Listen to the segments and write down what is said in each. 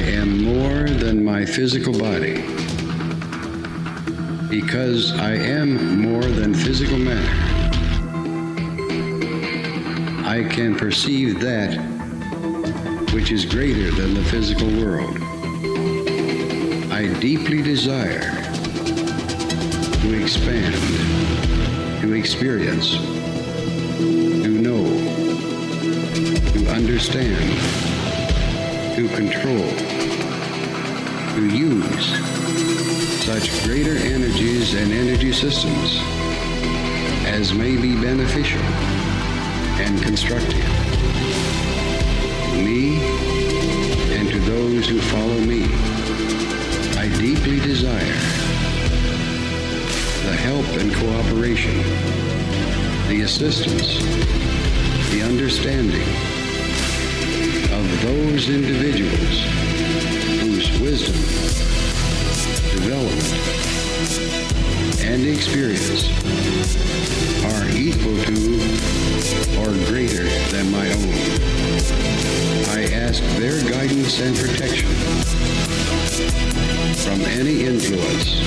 am more than my physical body. Because I am more than physical matter, I can perceive that which is greater than the physical world. I deeply desire to expand, to experience, to know, to understand, to control, to use such greater energies and energy systems as may be beneficial and constructive to me and to those who follow me. I deeply desire the help and cooperation, the assistance, the understanding of those individuals whose wisdom, development, and experience are equal to or greater than my own. I ask their guidance and protection from any influence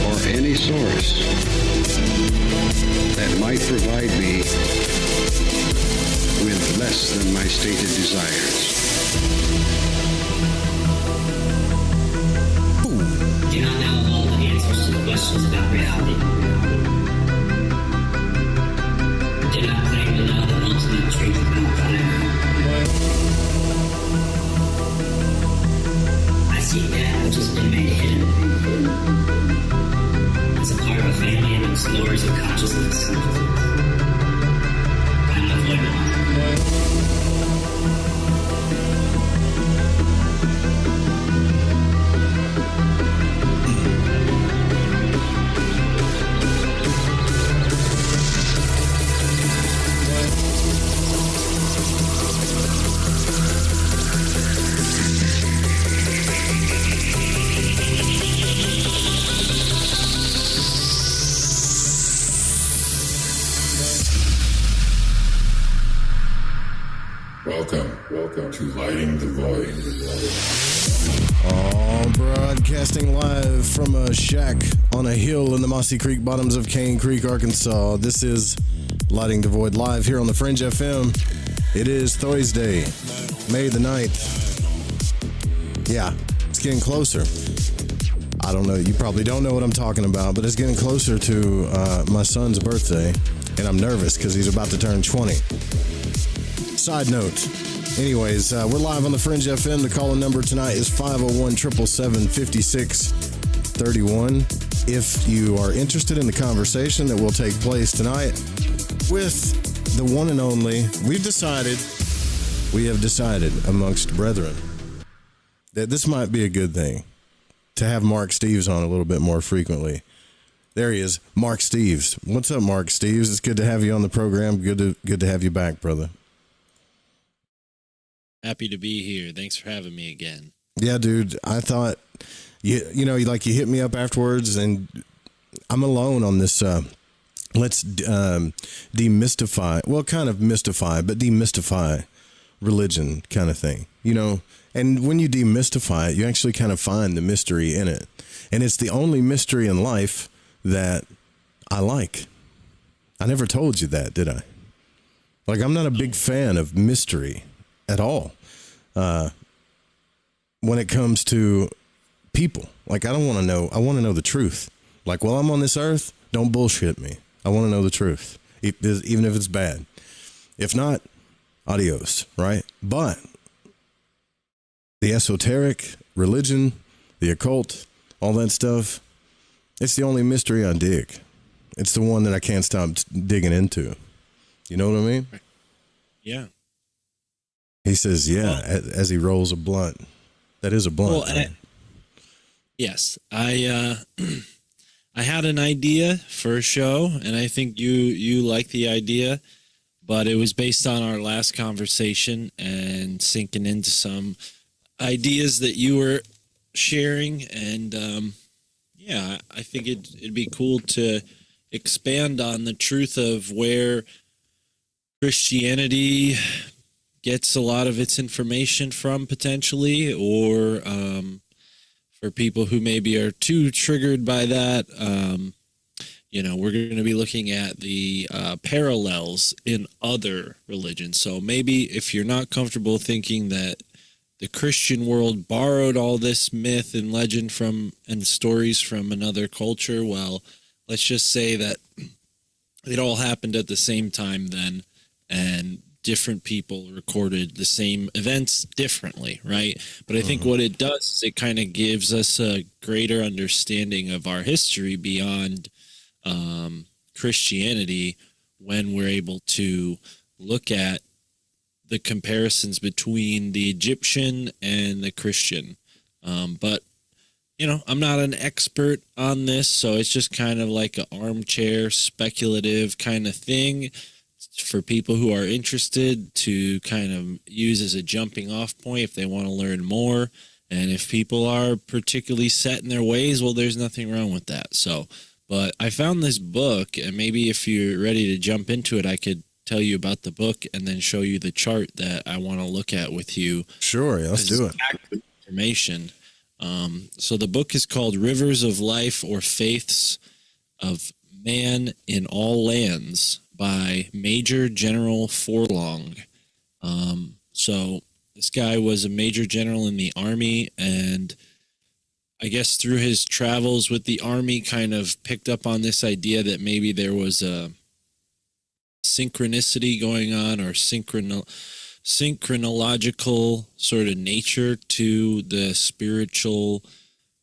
or any source that might provide me with less than my stated desires. Do not know all the answers to the questions about reality. Do not claim to know the ultimate truth about fire. I seek that which has been made hidden as a part of a family amongst lords of consciousness. I am the void one. Welcome to Lighting the Void. All broadcasting live from a shack on a hill in the Mossy Creek bottoms of Cane Creek, Arkansas. This is Lighting the Void live here on the Fringe FM. It is Thursday, May the 9th. Yeah, it's getting closer. I don't know, you probably don't know what I'm talking about, but it's getting closer to my son's birthday, and I'm nervous because he's about to turn 20. Side note. Anyways, we're live on the Fringe FM. The call-in number tonight is 501-777-5631. If you are interested in the conversation that will take place tonight with the one and only, we have decided amongst brethren that this might be a good thing to have Mark Steeves on a little bit more frequently. There he is, Mark Steeves. What's up, Mark Steeves? It's good to have you on the program. Good to have you back, brother. Happy to be here. Thanks for having me again. Yeah, dude. I thought, you hit me up afterwards, and I'm alone on this. Let's demystify. Well, kind of mystify, but demystify religion kind of thing. And when you demystify it, you actually kind of find the mystery in it, and it's the only mystery in life that I like. I never told you that, did I? Like, I'm not a big fan of mystery at all. When it comes to people, like, I don't want to know. I want to know the truth. Like, while I'm on this earth, don't bullshit me. I want to know the truth, even if it's bad. If not, adios, right? But the esoteric, religion, the occult, all that stuff, it's the only mystery I dig. It's the one that I can't stop digging into. You know what I mean? Yeah. He says, yeah, as he rolls a blunt. That is a blunt. Well, right? Yes. I had an idea for a show, and I think you like the idea, but it was based on our last conversation and sinking into some ideas that you were sharing. And, I think it'd be cool to expand on the truth of where Christianity gets a lot of its information from potentially, or for people who maybe are too triggered by that, we're going to be looking at the parallels in other religions. So maybe if you're not comfortable thinking that the Christian world borrowed all this myth and legend from and stories from another culture, well, let's just say that it all happened at the same time then, and different people recorded the same events differently, right? But I think what it does is it kind of gives us a greater understanding of our history beyond Christianity when we're able to look at the comparisons between the Egyptian and the Christian. But I'm not an expert on this, so it's just kind of like an armchair speculative kind of thing for people who are interested to kind of use as a jumping off point if they want to learn more. And if people are particularly set in their ways, well, there's nothing wrong with that. So, but I found this book, and maybe if you're ready to jump into it, I could tell you about the book and then show you the chart that I want to look at with you. Sure, yeah, let's do it. Accurate information. So the book is called Rivers of Life or Faiths of Man in All Lands by Major General Forlong. So this guy was a major general in the army, and I guess through his travels with the army kind of picked up on this idea that maybe there was a synchronicity going on, or synchronological sort of nature to the spiritual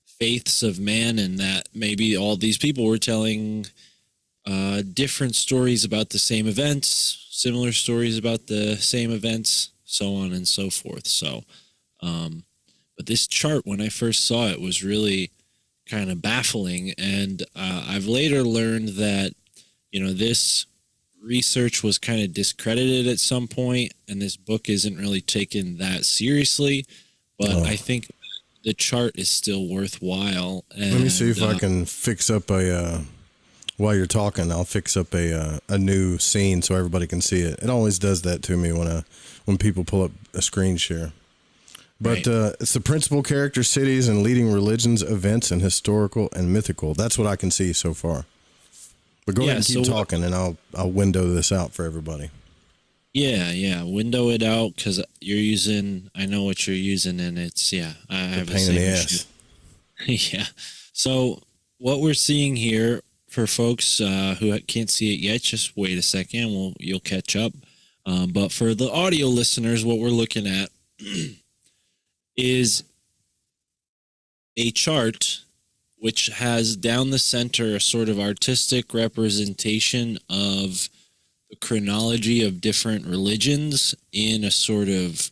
faiths of man, and that maybe all these people were telling different stories about the same events, similar stories about the same events, so on and so forth. So, but this chart, when I first saw it, was really kind of baffling. And I've later learned that, this research was kind of discredited at some point, and this book isn't really taken that seriously. But I think the chart is still worthwhile. And, let me see if I can fix up while you're talking, I'll fix up a new scene so everybody can see it. It always does that to me when people pull up a screen share. But right. It's the principal character, cities, and leading religions, events, and historical and mythical. That's what I can see so far. But go ahead and keep talking, and I'll window this out for everybody. Yeah. Window it out, because I know what you're using, and it's, I have a pain in the ass. Yeah. So what we're seeing here, for folks who can't see it yet, just wait a second. You'll catch up. But for the audio listeners, what we're looking at is a chart which has down the center a sort of artistic representation of the chronology of different religions in a sort of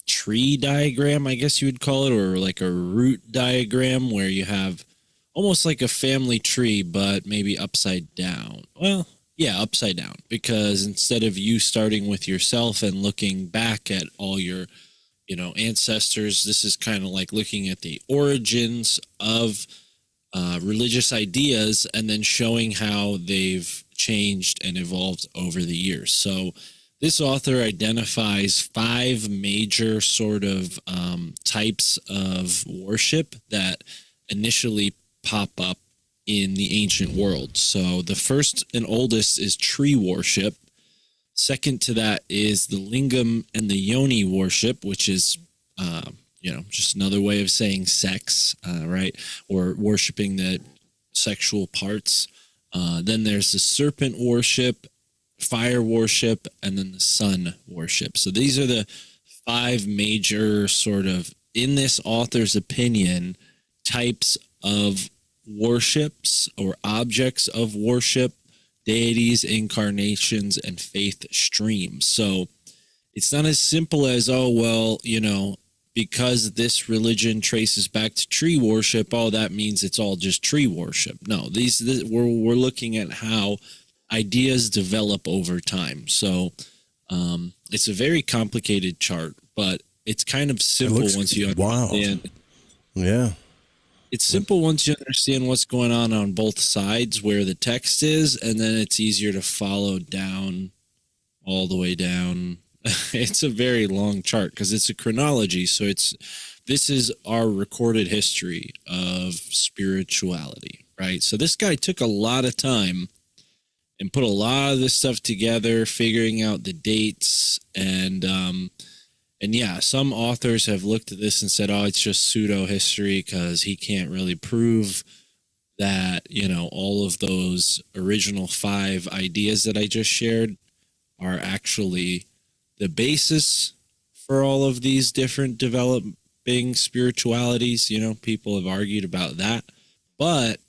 tree diagram, I guess you would call it, or like a root diagram, where you have almost like a family tree, but maybe upside down. Well, yeah, upside down, because instead of you starting with yourself and looking back at all your ancestors, this is kind of like looking at the origins of religious ideas and then showing how they've changed and evolved over the years. So this author identifies 5 major sort of types of worship that initially pop up in the ancient world. So the first and oldest is tree worship. Second to that is the lingam and the yoni worship, which is, just another way of saying sex, right? Or worshiping the sexual parts. Then there's the serpent worship, fire worship, and then the sun worship. So these are the 5 major sort of, in this author's opinion, types of worships or objects of worship, deities, incarnations, and faith streams. So it's not as simple as, because this religion traces back to tree worship, that means it's all just tree worship. No, we're looking at how ideas develop over time. So it's a very complicated chart, but it's kind of simple once you understand. Yeah. It's simple once you understand what's going on both sides, where the text is, and then it's easier to follow down, all the way down, it's a very long chart because it's a chronology. So this is our recorded history of spirituality, right? So this guy took a lot of time and put a lot of this stuff together, figuring out the dates. And yeah, some authors have looked at this and said, oh, it's just pseudo history because he can't really prove that, all of those original 5 ideas that I just shared are actually the basis for all of these different developing spiritualities. People have argued about that, but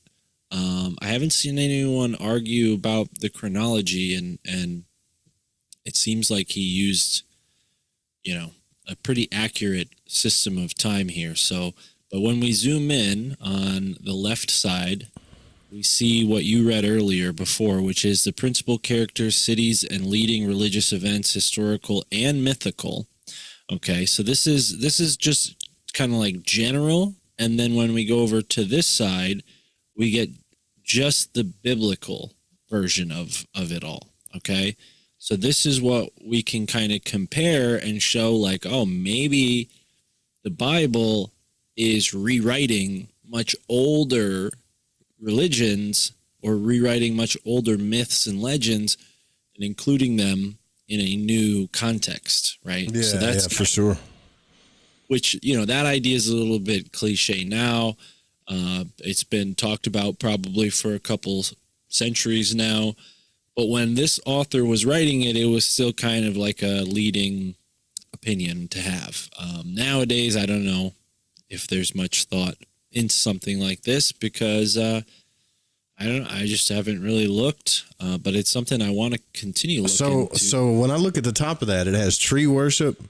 I haven't seen anyone argue about the chronology, and it seems like he used, a pretty accurate system of time here. So, but when we zoom in on the left side, we see what you read earlier before, which is the principal characters, cities, and leading religious events, historical and mythical. Okay, so this is just kind of like general, and then when we go over to this side, we get just the biblical version of it all. Okay, so this is what we can kind of compare and show, like, oh, maybe the Bible is rewriting much older religions or rewriting much older myths and legends and including them in a new context, right? Yeah, so that's for sure. Which, that idea is a little bit cliche now. It's been talked about probably for a couple centuries now. But when this author was writing it, it was still kind of like a leading opinion to have. Nowadays, I don't know if there's much thought into something like this because I just haven't really looked, but it's something I want to continue looking into. So when I look at the top of that, it has tree worship,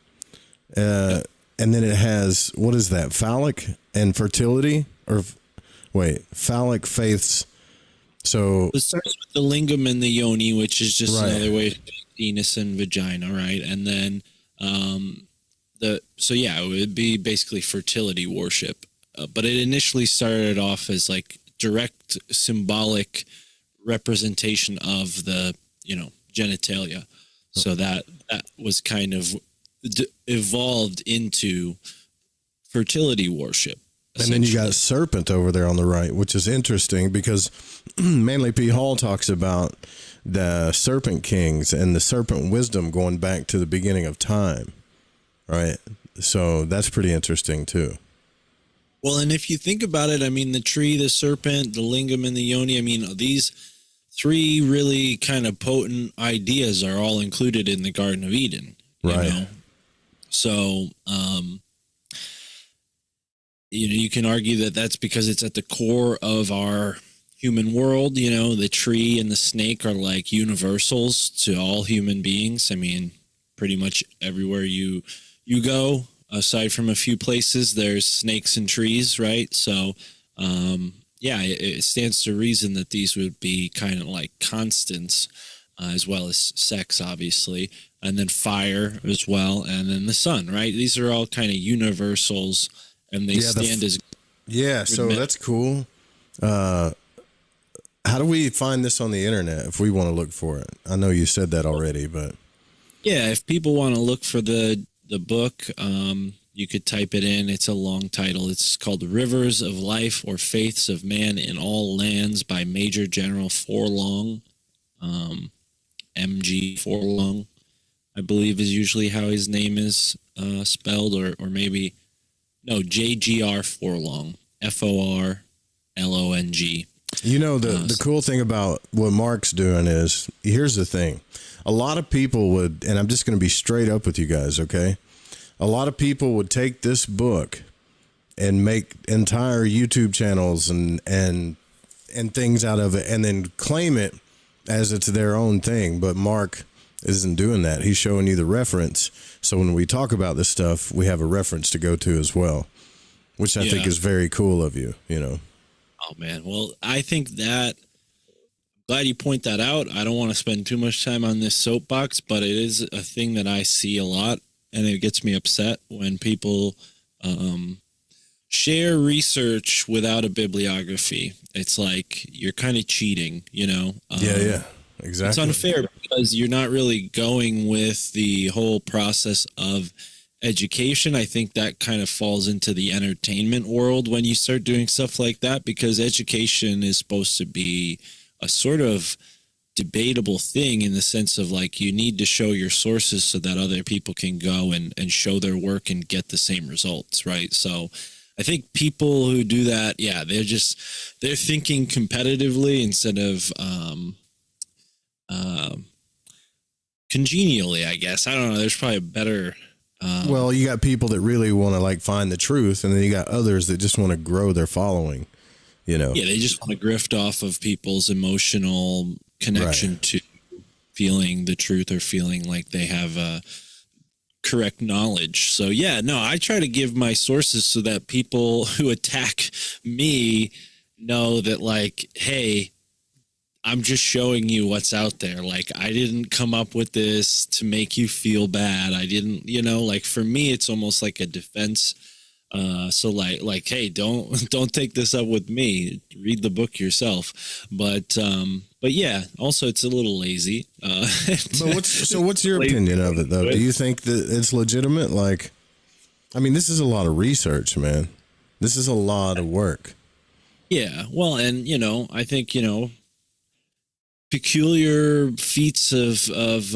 and then it has, what is that? Phallic and fertility, or phallic faiths. So it starts with the lingam and the yoni, which is just right. another way of penis and vagina, right? And then it would be basically fertility worship. But it initially started off as like direct symbolic representation of the, genitalia. So that was kind of evolved into fertility worship. And then you got serpent over there on the right, which is interesting because Manly P. Hall talks about the serpent kings and the serpent wisdom going back to the beginning of time, right? So that's pretty interesting too. Well, and if you think about it, I mean, the tree, the serpent, the lingam, and the yoni, I mean, these 3 really kind of potent ideas are all included in the Garden of Eden. Right. So, you can argue that that's because it's at the core of our human world. The tree and the snake are like universals to all human beings. I mean, pretty much everywhere you go, aside from a few places, there's snakes and trees, right? So, it stands to reason that these would be kind of like constants, as well as sex, obviously, and then fire as well, and then the sun, right? These are all kind of universals, and they stand as... Yeah, so that's cool. How do we find this on the internet if we want to look for it? I know you said that already, but... Yeah, if people want to look for the book, you could type it in. It's a long title. It's called Rivers of Life or Faiths of Man in All Lands by Major General Forlong. MG Forlong, I believe, is usually how his name is spelled, or maybe, no, JGR Forlong, Forlong. The cool thing about what Mark's doing is, here's the thing. A lot of people would, and I'm just going to be straight up with you guys, okay? A lot of people would take this book and make entire YouTube channels and things out of it and then claim it as it's their own thing. But Mark isn't doing that. He's showing you the reference. So when we talk about this stuff, we have a reference to go to as well, which I think is very cool of you, Oh, man. Well, I think that, glad you point that out. I don't want to spend too much time on this soapbox, but it is a thing that I see a lot, and it gets me upset when people share research without a bibliography. It's like you're kind of cheating, Yeah, exactly. It's unfair because you're not really going with the whole process of education. I think that kind of falls into the entertainment world when you start doing stuff like that, because education is supposed to be a sort of debatable thing in the sense of like you need to show your sources so that other people can go and show their work and get the same results, right? So I think people who do that, yeah, they're thinking competitively instead of congenially, I guess. I don't know. There's probably a better. Well, you got people that really want to like find the truth, and then you got others that just want to grow their following. You know. Yeah, they just want to grift off of people's emotional connection to feeling the truth or feeling like they have correct knowledge. So yeah, no, I try to give my sources so that people who attack me know that like, hey, I'm just showing you what's out there. Like, I didn't come up with this to make you feel bad. I didn't, like for me, it's almost like a defense. So like, hey, don't take this up with me. Read the book yourself. But yeah, also it's a little lazy. But what's your opinion of it though? Do you think that it's legitimate? Like, I mean, this is a lot of research, man. This is a lot of work. Yeah. Well, and I think, peculiar feats of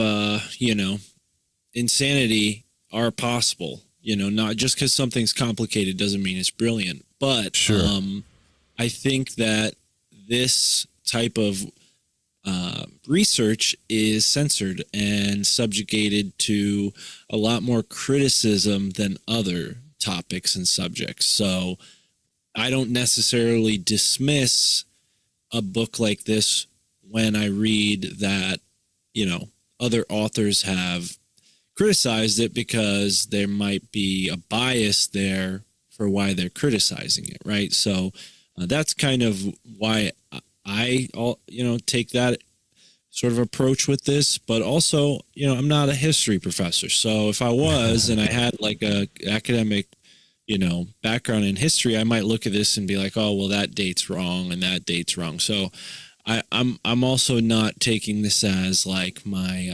insanity are possible. Not just because something's complicated doesn't mean it's brilliant. But sure. I think that this type of research is censored and subjugated to a lot more criticism than other topics and subjects. So I don't necessarily dismiss a book like this when I read that, other authors have criticized it, because there might be a bias there for why they're criticizing it, right? So that's kind of why I take that sort of approach with this. But also, I'm not a history professor. So if I was and I had like a academic background in history, I might look at this and be like, oh, well, that date's wrong and that date's wrong. So I'm also not taking this as like my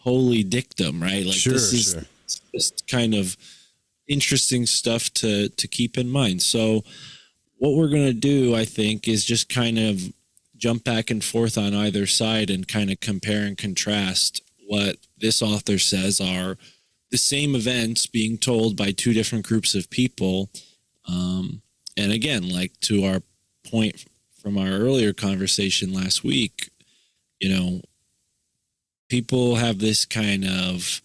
holy dictum, right? Like this is just kind of interesting stuff to keep in mind. So what we're gonna do, I think, is just kind of jump back and forth on either side and kind of compare and contrast what this author says are the same events being told by two different groups of people. And again, like to our point from our earlier conversation last week, people have this kind of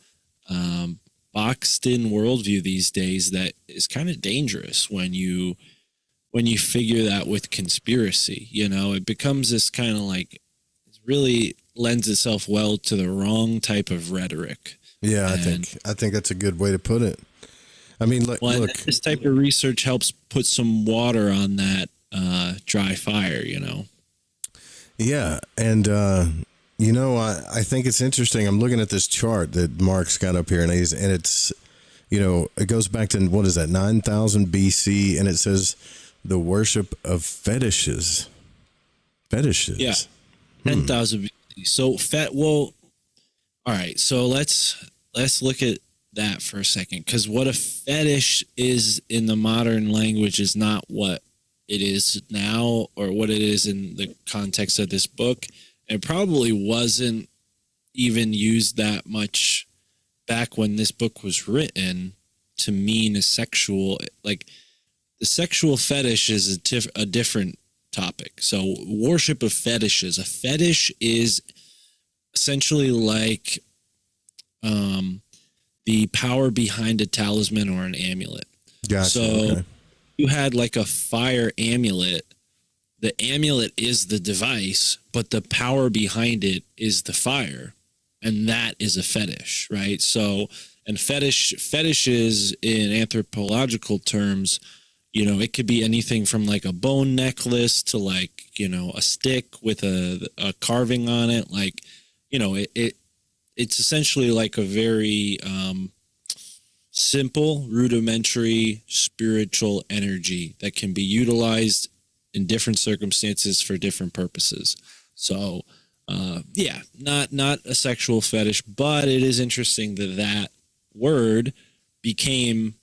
boxed in worldview these days that is kind of dangerous when you figure that with conspiracy. It becomes this kind of like, it really lends itself well to the wrong type of rhetoric. Yeah, I think that's a good way to put it. I mean, look, this type of research helps put some water on that dry fire, Yeah, and I think it's interesting. I'm looking at this chart that Mark's got up here, and it's it goes back to, what is that, 9,000 BC, and it says the worship of fetishes. Yeah, 10,000 BC. So well, all right. So let's look at that for a second, because what a fetish is in the modern language is not what it is now, or what it is in the context of this book. It probably wasn't even used that much back when this book was written to mean a sexual, like the sexual fetish is a different topic. So worship of fetishes. A fetish is essentially like the power behind a talisman or an amulet. Gotcha. So you had like a fire amulet. The amulet is the device, but the power behind it is the fire. And that is a fetish, right? So, and fetishes in anthropological terms, it could be anything from like a bone necklace to like, a stick with a carving on it. Like, it's essentially like a very simple, rudimentary spiritual energy that can be utilized in different circumstances for different purposes. So not a sexual fetish, but it is interesting that that word became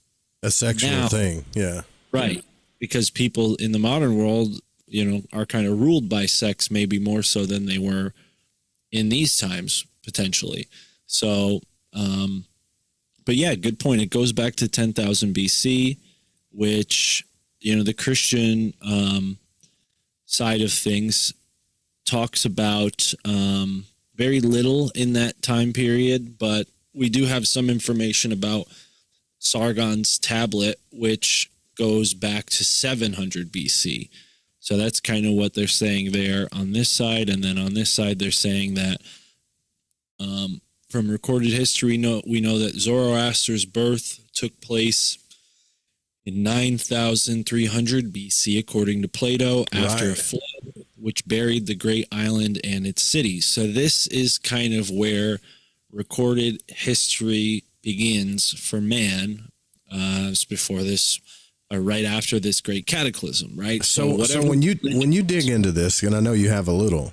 A sexual now, thing. Yeah. right? Because people in the modern world, are kind of ruled by sex, maybe more so than they were in these times, potentially. So, but yeah, good point. It goes back to 10,000 BC, which, the Christian side of things talks about very little in that time period, but we do have some information about Sargon's tablet, which goes back to 700 BC. So that's kind of what they're saying there on this side. And then on this side, they're saying that from recorded history, we know that Zoroaster's birth took place in 9,300 BC, according to Plato, after a flood, which buried the great island and its cities. So this is kind of where recorded history begins for man. It's before this, right after this great cataclysm, right? So when you dig into this, and I know you have a little,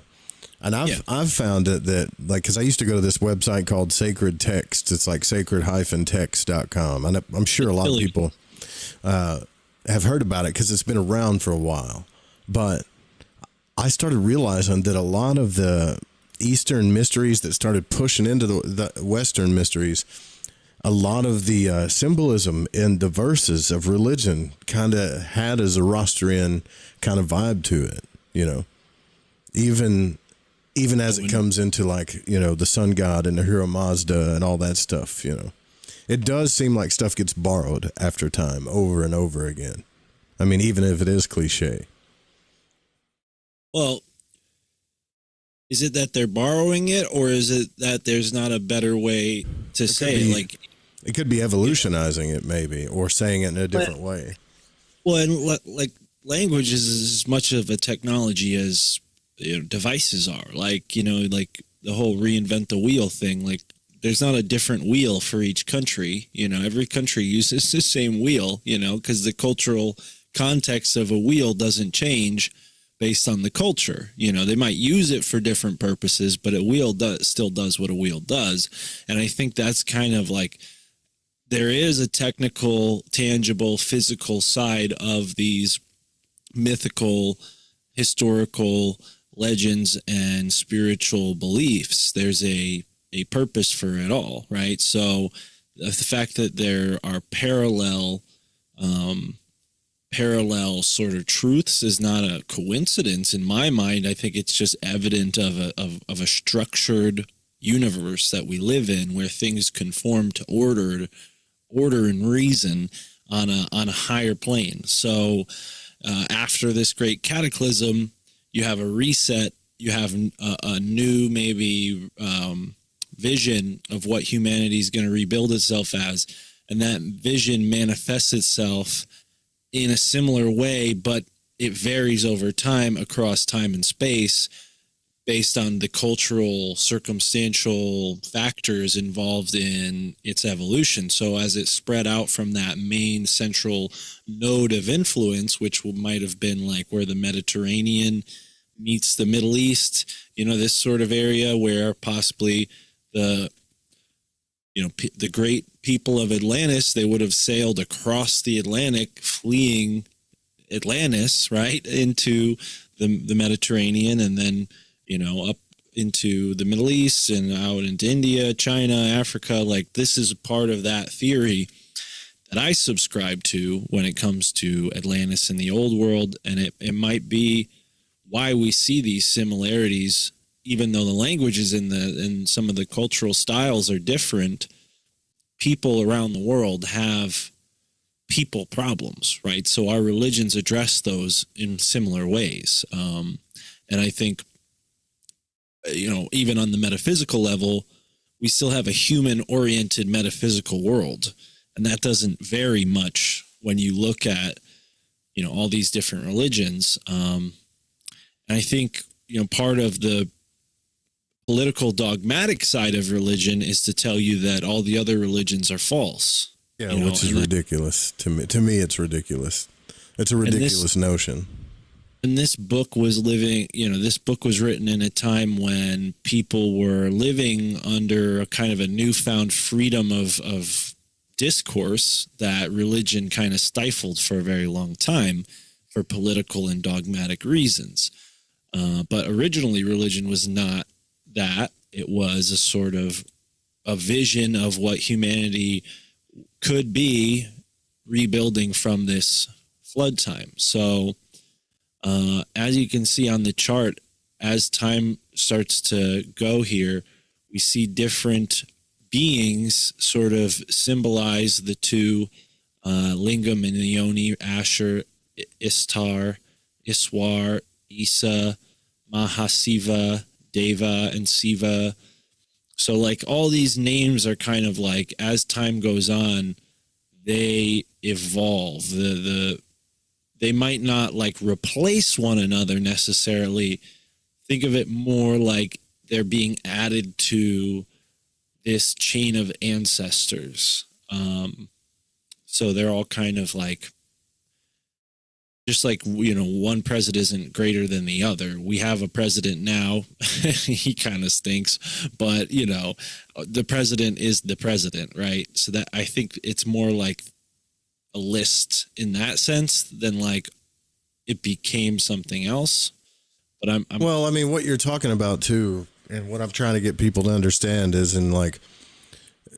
and I've found it that, like, because I used to go to this website called Sacred Text. It's like sacred-text.com. And I'm sure a lot of people have heard about it because it's been around for a while. But I started realizing that a lot of the Eastern mysteries that started pushing into the Western mysteries, a lot of the symbolism in the verses of religion kind of had a Zoroastrian kind of vibe to it, even as it comes into, like, the sun god and the hero Mazda and all that stuff, It does seem like stuff gets borrowed after time over and over again. I mean, even if it is cliche. Well, is it that they're borrowing it, or is it that there's not a better way to say it? Like, it could be evolutionizing it, maybe, or saying it in a different way. Well, and like language is as much of a technology as devices are. Like, like the whole reinvent the wheel thing. Like, there's not a different wheel for each country. Every country uses the same wheel. Because the cultural context of a wheel doesn't change based on the culture. They might use it for different purposes, but a wheel still does what a wheel does. And I think that's kind of like, there is a technical, tangible, physical side of these mythical, historical legends and spiritual beliefs. There's a purpose for it all, right? So the fact that there are parallel sort of truths is not a coincidence in my mind. I think it's just evident of a structured universe that we live in, where things conform to order and reason on a higher plane. So after this great cataclysm, you have a reset. You have a new maybe vision of what humanity is going to rebuild itself as, and that vision manifests itself in a similar way, but it varies over time, across time and space, based on the cultural, circumstantial factors involved in its evolution. So as it spread out from that main central node of influence, which might have been like where the Mediterranean meets the Middle East, this sort of area where possibly the great people of Atlantis, they would have sailed across the Atlantic, fleeing Atlantis, right, into the Mediterranean, and then up into the Middle East and out into India, China, Africa. Like, this is a part of that theory that I subscribe to when it comes to Atlantis and the old world. And it might be why we see these similarities, even though the languages and some of the cultural styles are different. People around the world have people problems, right? So our religions address those in similar ways. And I think, even on the metaphysical level, we still have a human-oriented metaphysical world. And that doesn't vary much when you look at, all these different religions. And I think, part of the political dogmatic side of religion is to tell you that all the other religions are false. Yeah, which is ridiculous to me. To me, it's ridiculous. It's a ridiculous notion. And this book was this book was written in a time when people were living under a kind of a newfound freedom of discourse that religion kind of stifled for a very long time for political and dogmatic reasons. But originally, religion was not that. It was a sort of a vision of what humanity could be rebuilding from this flood time. So, as you can see on the chart, as time starts to go here, we see different beings sort of symbolize the two, Lingam and Ioni, Asher, Istar, Iswar, Isa, Mahasiva, Deva, and Siva. So like all these names are kind of like, as time goes on, they evolve. They might not like replace one another necessarily. Think of it more like they're being added to this chain of ancestors. So they're all kind of like, just like, one president isn't greater than the other. We have a president now. He kind of stinks, but the president is the president, right? So that, I think it's more like a list in that sense than like it became something else. But I'm well, I mean, what you're talking about too, and what I'm trying to get people to understand is in like,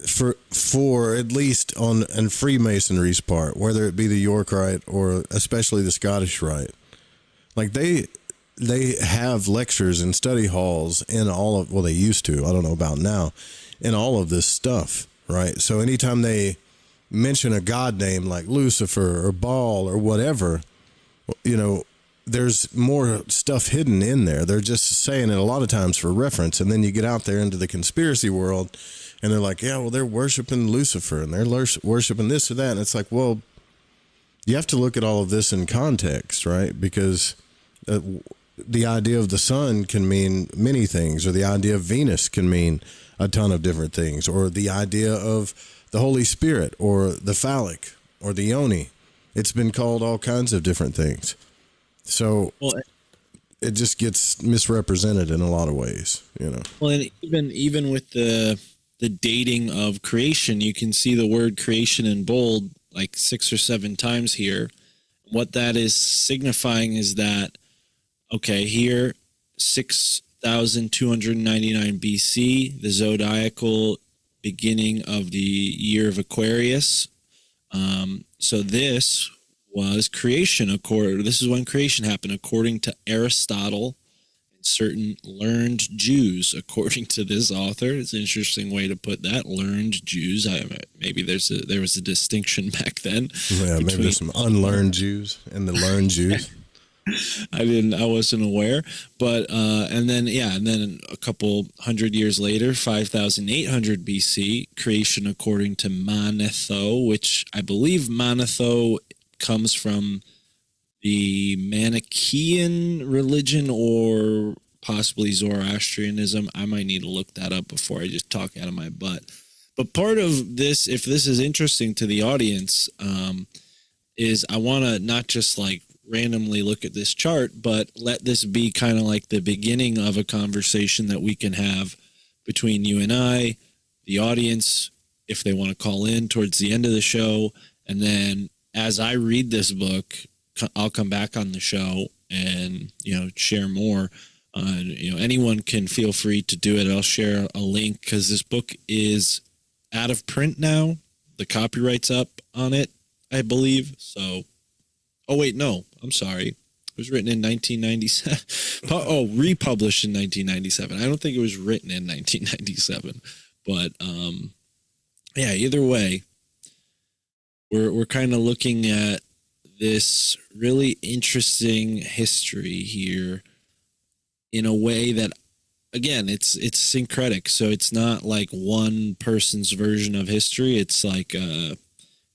for at least on Freemasonry's part, whether it be the York Rite or especially the Scottish Rite, like they have lectures and study halls in all of, well, they used to, I don't know about now, in all of this stuff, right? So anytime they mention a god name like Lucifer or Baal or whatever, there's more stuff hidden in there. They're just saying it a lot of times for reference. And then you get out there into the conspiracy world and they're like, yeah, well, they're worshiping Lucifer and they're worshiping this or that. And it's like, well, you have to look at all of this in context, right? Because the idea of the sun can mean many things, or the idea of Venus can mean a ton of different things, or the idea of the Holy Spirit or the phallic or the yoni. It's been called all kinds of different things. So it just gets misrepresented in a lot of ways, Well, and even with the dating of creation, you can see the word creation in bold like 6 or 7 times here. What that is signifying is that, okay, here, 6,299 BC, the zodiacal beginning of the year of Aquarius. So this was creation. This is when creation happened, according to Aristotle and certain learned Jews. According to this author, it's an interesting way to put that. Learned Jews. Maybe there was a distinction back then. Yeah, maybe there's some unlearned Jews and the learned Jews. I wasn't aware, but and then a couple hundred years later, 5,800 BC, creation according to Manetho, which I believe Manetho comes from the Manichaean religion or possibly Zoroastrianism. I might need to look that up before I just talk out of my butt. But part of this, if this is interesting to the audience, is I want to not just like randomly look at this chart, but let this be kind of like the beginning of a conversation that we can have between you and I, the audience, if they want to call in towards the end of the show. And then as I read this book, I'll come back on the show and, share more. Anyone can feel free to do it. I'll share a link because this book is out of print now. The copyright's up on it, I believe. So, oh, wait, no, I'm sorry. It was written in 1997. Republished in 1997. I don't think it was written in 1997. But, either way, we're kind of looking at this really interesting history here in a way that, again, it's syncretic. So it's not like one person's version of history. It's like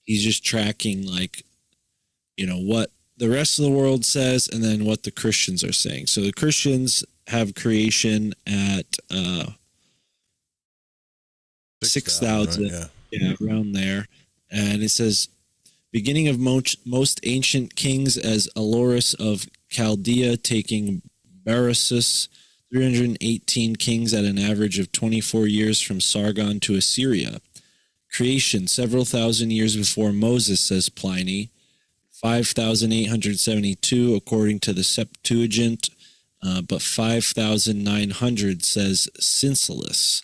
he's just tracking like, what the rest of the world says and then what the Christians are saying. So the Christians have creation at 6,000, right? Yeah, around there. And it says, beginning of most ancient kings as Aloris of Chaldea, taking Berosus, 318 kings at an average of 24 years from Sargon to Assyria. Creation, several thousand years before Moses, says Pliny, 5,872 according to the Septuagint, but 5,900 says Cincellus.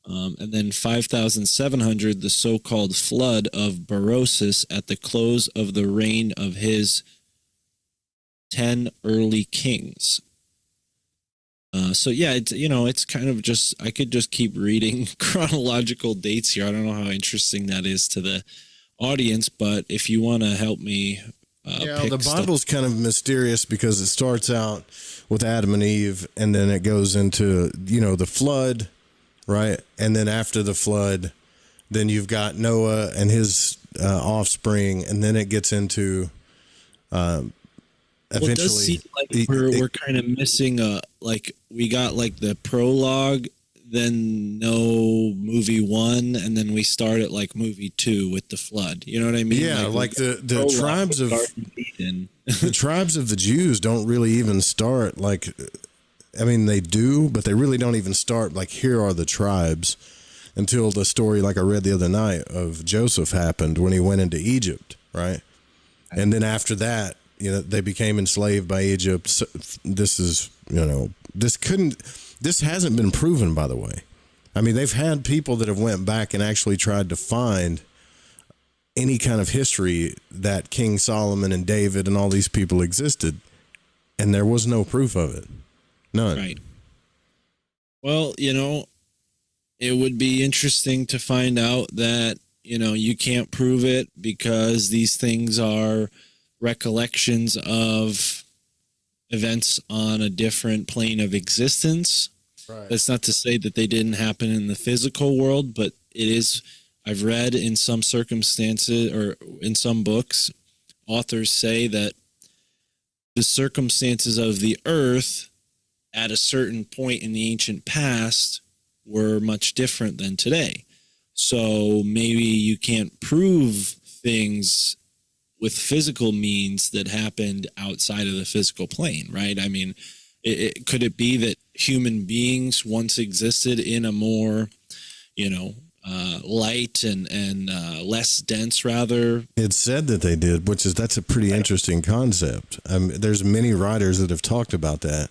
And then 5,700, the so-called flood of Berosus at the close of the reign of his 10 early kings. So yeah, it's kind of just, I could just keep reading chronological dates here. I don't know how interesting that is to the audience, but if you want to help me, pick the stuff. Bible's kind of mysterious because it starts out with Adam and Eve, and then it goes into, the flood, right? And then after the flood, then you've got Noah and his offspring, and then it gets into eventually. It does seem like we're kind of missing we got like the prologue, then no movie 1, and then we start at like movie 2 with the flood. You know what I mean? Yeah, like the tribes of the tribes of the Jews don't really even start they do, but they really don't even start like, here are the tribes, until the story, like I read the other night, of Joseph happened when he went into Egypt, right? And then after that, they became enslaved by Egypt. So this is, this hasn't been proven, by the way. I mean, they've had people that have went back and actually tried to find any kind of history that King Solomon and David and all these people existed, and there was no proof of it. None. Right. Well, it would be interesting to find out that, you can't prove it because these things are recollections of events on a different plane of existence. Right. That's not to say that they didn't happen in the physical world, but it is, I've read in some circumstances or in some books, authors say that the circumstances of the earth at a certain point in the ancient past were much different than today. So maybe you can't prove things with physical means that happened outside of the physical plane, right? I mean, could it be that human beings once existed in a more, light and less dense, rather? It's said that they did, that's a pretty interesting concept. There's many writers that have talked about that,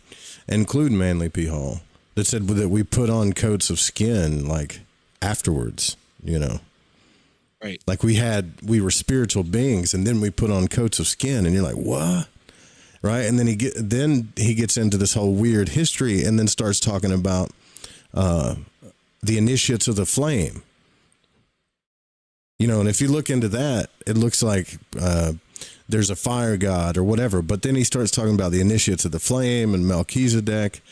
including Manly P. Hall, that said that we put on coats of skin like afterwards, Right. Like we were spiritual beings, and then we put on coats of skin, and you're like, what? Right? And then he gets into this whole weird history, and then starts talking about the initiates of the flame. And if you look into that, it looks like there's a fire god or whatever. But then he starts talking about the initiates of the flame and Melchizedek,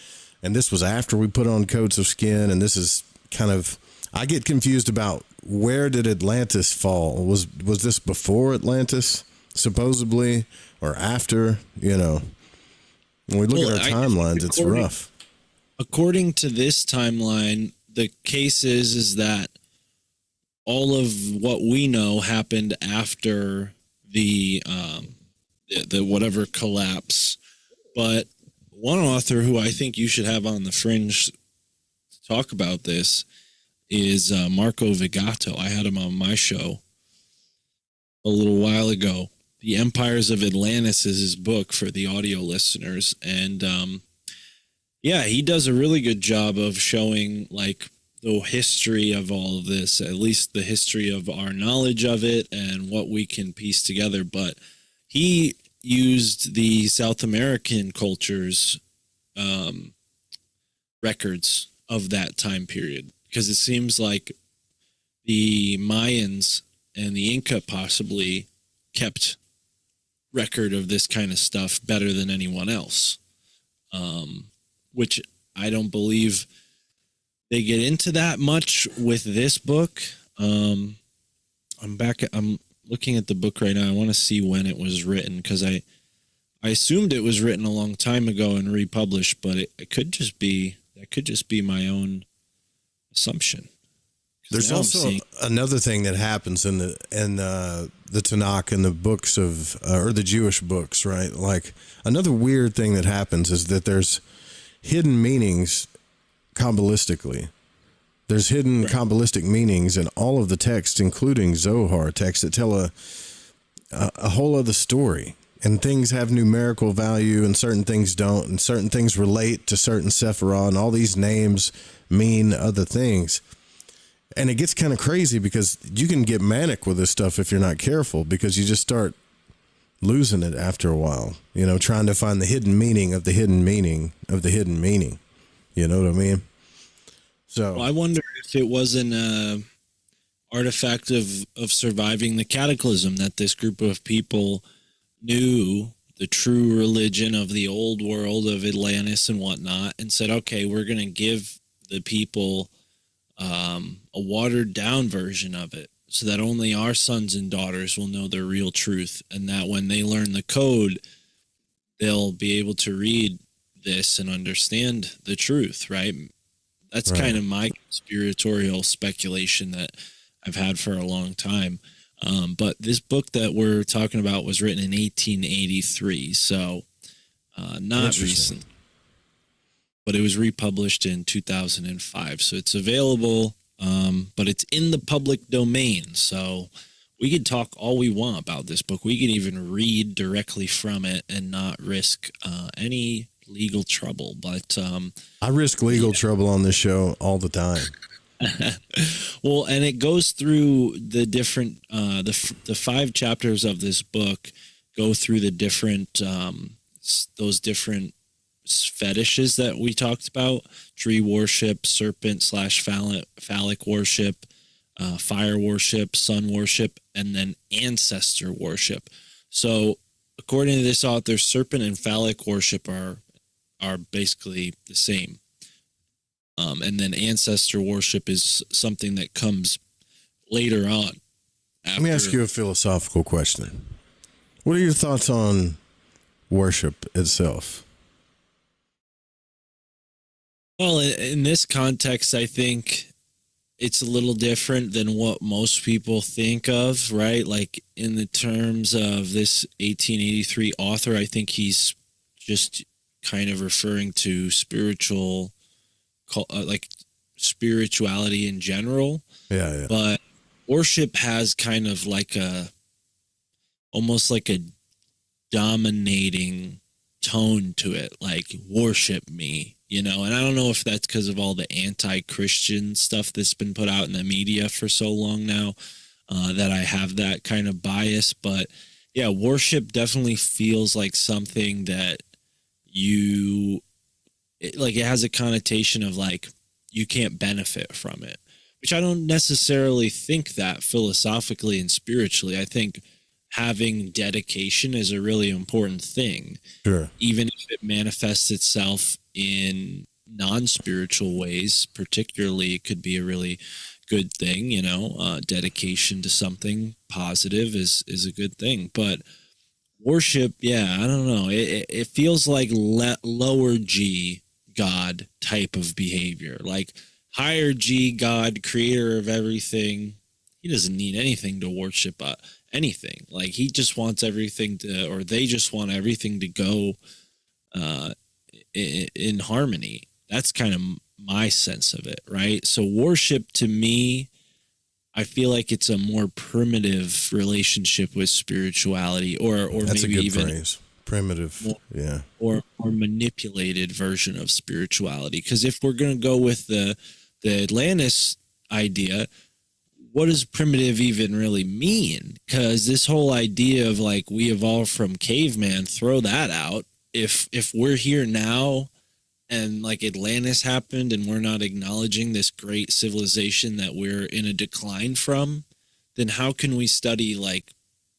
and this was after we put on coats of skin. And this is kind of, I get confused about, where did Atlantis fall? Was this before Atlantis, supposedly, or after? When we look at our timelines, it's rough. According to this timeline, the case is that all of what we know happened after the whatever collapse. But one author who I think you should have on the Fringe to talk about this is Marco Vigato. I had him on my show a little while ago. The Empires of Atlantis is his book for the audio listeners. And he does a really good job of showing like the history of all of this, at least the history of our knowledge of it and what we can piece together. But he used the South American culture's records of that time period, because it seems like the Mayans and the Inca possibly kept record of this kind of stuff better than anyone else, which I don't believe they get into that much with this book. I'm looking at the book right now. I want to see when it was written, because I assumed it was written a long time ago and republished, but it could just be my own assumption, There's Now I'm also seeing- another thing that happens in the Tanakh and the books of or the Jewish books, right? Like another weird thing that happens is that there's hidden meanings Kabbalistically. There's hidden Kabbalistic meanings in all of the texts, including Zohar texts that tell a whole other story. And things have numerical value and certain things don't, and certain things relate to certain Sephirah, and all these names mean other things. And it gets kind of crazy because you can get manic with this stuff if you're not careful, because you just start losing it after a while, you know, trying to find the hidden meaning of the hidden meaning of the hidden meaning. You know what I mean? So Well, I wonder if it wasn't a artifact of surviving the cataclysm, that this group of people knew the true religion of the old world of Atlantis and whatnot, and said, okay, we're going to give the people a watered down version of it so that only our sons and daughters will know the real truth, and that when they learn the code, they'll be able to read this and understand the truth, right? That's kind of my conspiratorial speculation that I've had for a long time. But this book that we're talking about was written in 1883, so not recent. But it was republished in 2005, so it's available, but it's in the public domain. So we could talk all we want about this book. We could even read directly from it and not risk any legal trouble. But I risk legal trouble on this show all the time. Well, and it goes through the different the 5 chapters of this book go through the different those different fetishes that we talked about: tree worship, serpent / phallic worship, fire worship, sun worship, and then ancestor worship. So according to this author, serpent and phallic worship are basically the same. And then ancestor worship is something that comes later on. Let me ask you a philosophical question. What are your thoughts on worship itself? Well, in this context, I think it's a little different than what most people think of, right? Like in the terms of this 1883 author, I think he's just kind of referring to spirituality in general. Yeah. But worship has kind of like almost like a dominating tone to it, like worship me, you know. And I don't know if that's because of all the anti-Christian stuff that's been put out in the media for so long now, that I have that kind of bias. But yeah, worship definitely feels like something that it has a connotation of like you can't benefit from it, which I don't necessarily think that philosophically and spiritually. I think having dedication is a really important thing. Sure. Even if it manifests itself in non-spiritual ways, particularly, it could be a really good thing, you know. Dedication to something positive is a good thing. But worship, yeah, I don't know. It feels like lower G God type of behavior. Like higher G God, creator of everything, he doesn't need anything to worship anything. Like he just wants everything or they just want everything to go in harmony. That's kind of my sense of it, right? So worship to me, I feel like it's a more primitive relationship with spirituality, or that's maybe a good even phrase. Primitive, yeah, or manipulated version of spirituality. Because if we're going to go with the Atlantis idea, what does primitive even really mean? Because this whole idea of like we evolved from caveman, throw that out. If we're here now and like Atlantis happened and we're not acknowledging this great civilization that we're in a decline from, then how can we study like,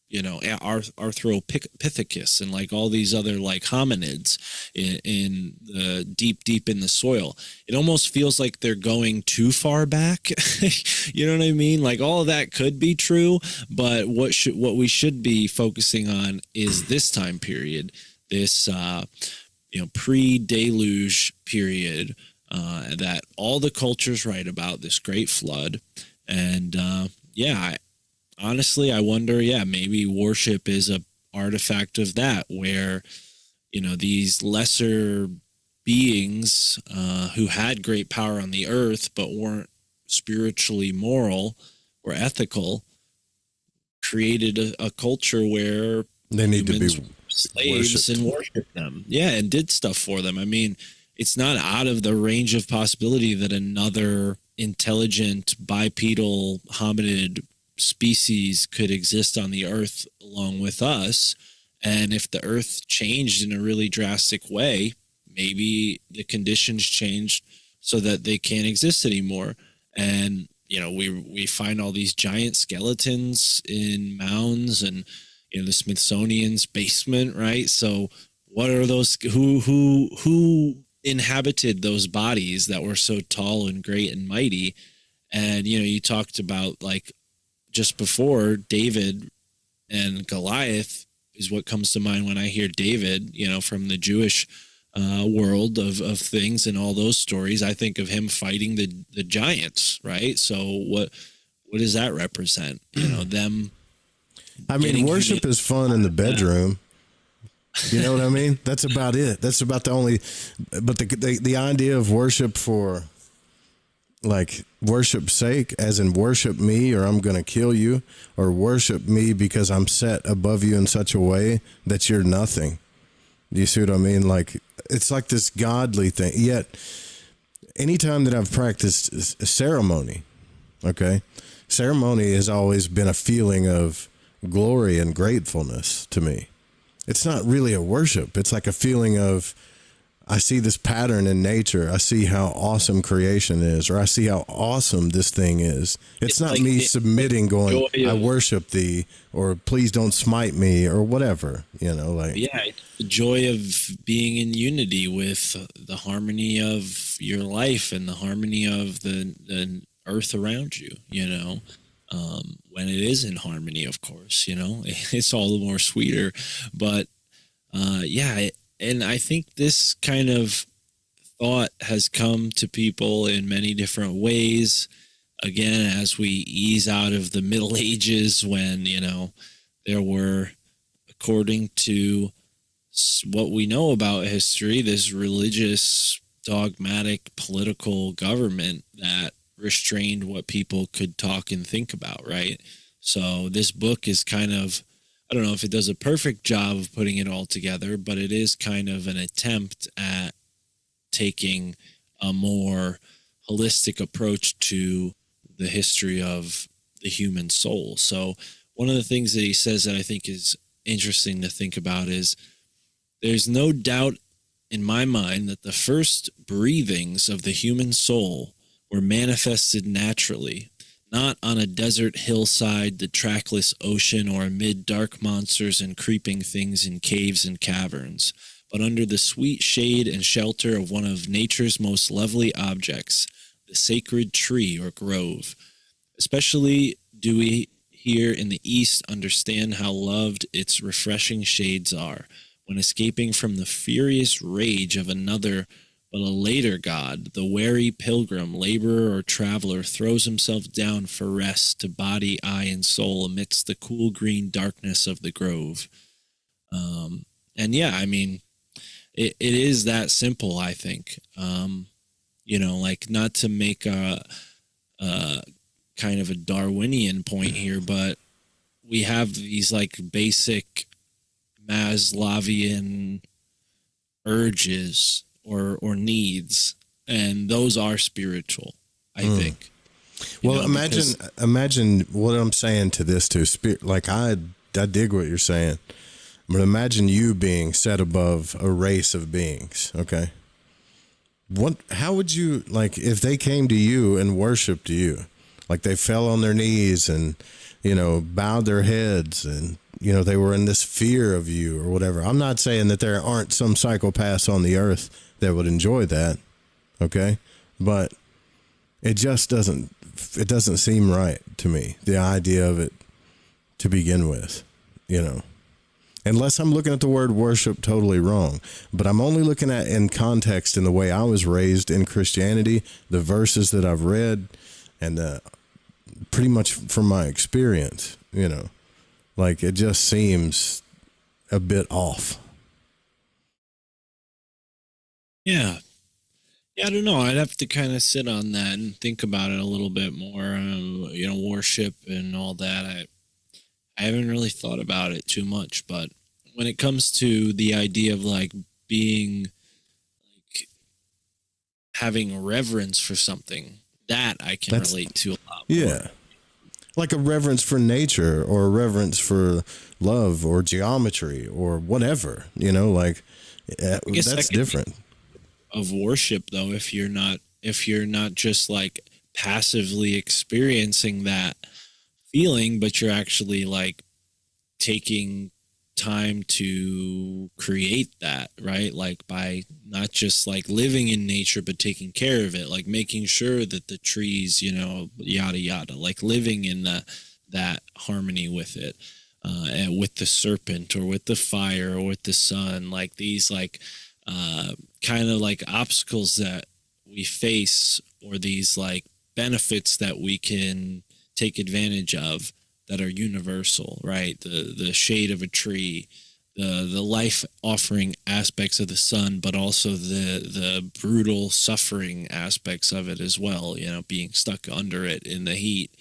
you know, Arthropithecus and like all these other like hominids in the deep in the soil? It almost feels like they're going too far back. You know what I mean? Like all of that could be true, but what we should be focusing on is this time period, this pre-deluge period, that all the cultures write about, this great flood. And honestly, I wonder, maybe worship is a artifact of that, where, these lesser beings who had great power on the earth but weren't spiritually moral or ethical created a culture where They need to be humans were slaves worshipped. and worshiped them. Yeah, and did stuff for them. I mean, it's not out of the range of possibility that another intelligent bipedal hominid species could exist on the earth along with us. And if the earth changed in a really drastic way, maybe the conditions changed so that they can't exist anymore. And we find all these giant skeletons in mounds and in the Smithsonian's basement, right? So what are those, who inhabited those bodies that were so tall and great and mighty? And you talked about, like, just before, David and Goliath is what comes to mind when I hear David, from the Jewish world of things and all those stories. I think of him fighting the giants, right? So what does that represent? Them. I mean, worship is fun in the bedroom. You know what I mean? That's about it. That's about the only. But the idea of worship for, like, worship's sake, as in worship me or I'm going to kill you, or worship me because I'm set above you in such a way that you're nothing. Do you see what I mean? Like, it's like this godly thing. Yet, anytime that I've practiced a ceremony, okay, ceremony has always been a feeling of glory and gratefulness to me. It's not really a worship. It's like a feeling of, I see this pattern in nature. I see how awesome creation is, or I see how awesome this thing is. It's not like me submitting, going, I worship thee, or please don't smite me, or whatever, it's the joy of being in unity with the harmony of your life and the harmony of the earth around you, when it is in harmony, of course, it's all the more sweeter. But and I think this kind of thought has come to people in many different ways. Again, as we ease out of the Middle Ages, when, there were, according to what we know about history, this religious, dogmatic, political government that restrained what people could talk and think about, right? So this book is kind of, I don't know if it does a perfect job of putting it all together, but it is kind of an attempt at taking a more holistic approach to the history of the human soul. So one of the things that he says that I think is interesting to think about is, there's no doubt in my mind that the first breathings of the human soul were manifested naturally, not on a desert hillside, the trackless ocean, or amid dark monsters and creeping things in caves and caverns, but under the sweet shade and shelter of one of nature's most lovely objects, the sacred tree or grove. Especially do we here in the East understand how loved its refreshing shades are, when escaping from the furious rage of another but a later god, the wary pilgrim, laborer, or traveler throws himself down for rest to body, eye, and soul amidst the cool green darkness of the grove. I mean, it is that simple, I think. Like, not to make a kind of a Darwinian point here, but we have these, like, basic Maslowian urges or needs, and those are spiritual, I think. Well, imagine what I'm saying to this too. Like, I dig what you're saying, but imagine you being set above a race of beings. Okay, how would you, like, if they came to you and worshiped you, like they fell on their knees and bowed their heads, and they were in this fear of you or whatever. I'm not saying that there aren't some psychopaths on the earth that would enjoy that, okay? But it just doesn't seem right to me, the idea of it to begin with, Unless I'm looking at the word worship totally wrong. But I'm only looking at in context in the way I was raised in Christianity, the verses that I've read, and pretty much from my experience, like it just seems a bit off. Yeah. Yeah, I don't know. I'd have to kind of sit on that and think about it a little bit more. Worship and all that. I haven't really thought about it too much, but when it comes to the idea of like being like having reverence for something, that I can relate to a lot more. Yeah. Like a reverence for nature or a reverence for love or geometry or whatever, that's different. Of worship though, if you're not just like passively experiencing that feeling, but you're actually like taking time to create that, right? Like by not just like living in nature, but taking care of it, like making sure that the trees, yada yada, like living in that harmony with it, and with the serpent or with the fire or with the sun, like these like kind of like obstacles that we face, or these like benefits that we can take advantage of that are universal, right? The shade of a tree, the life offering aspects of the sun, but also the brutal suffering aspects of it as well, being stuck under it in the heat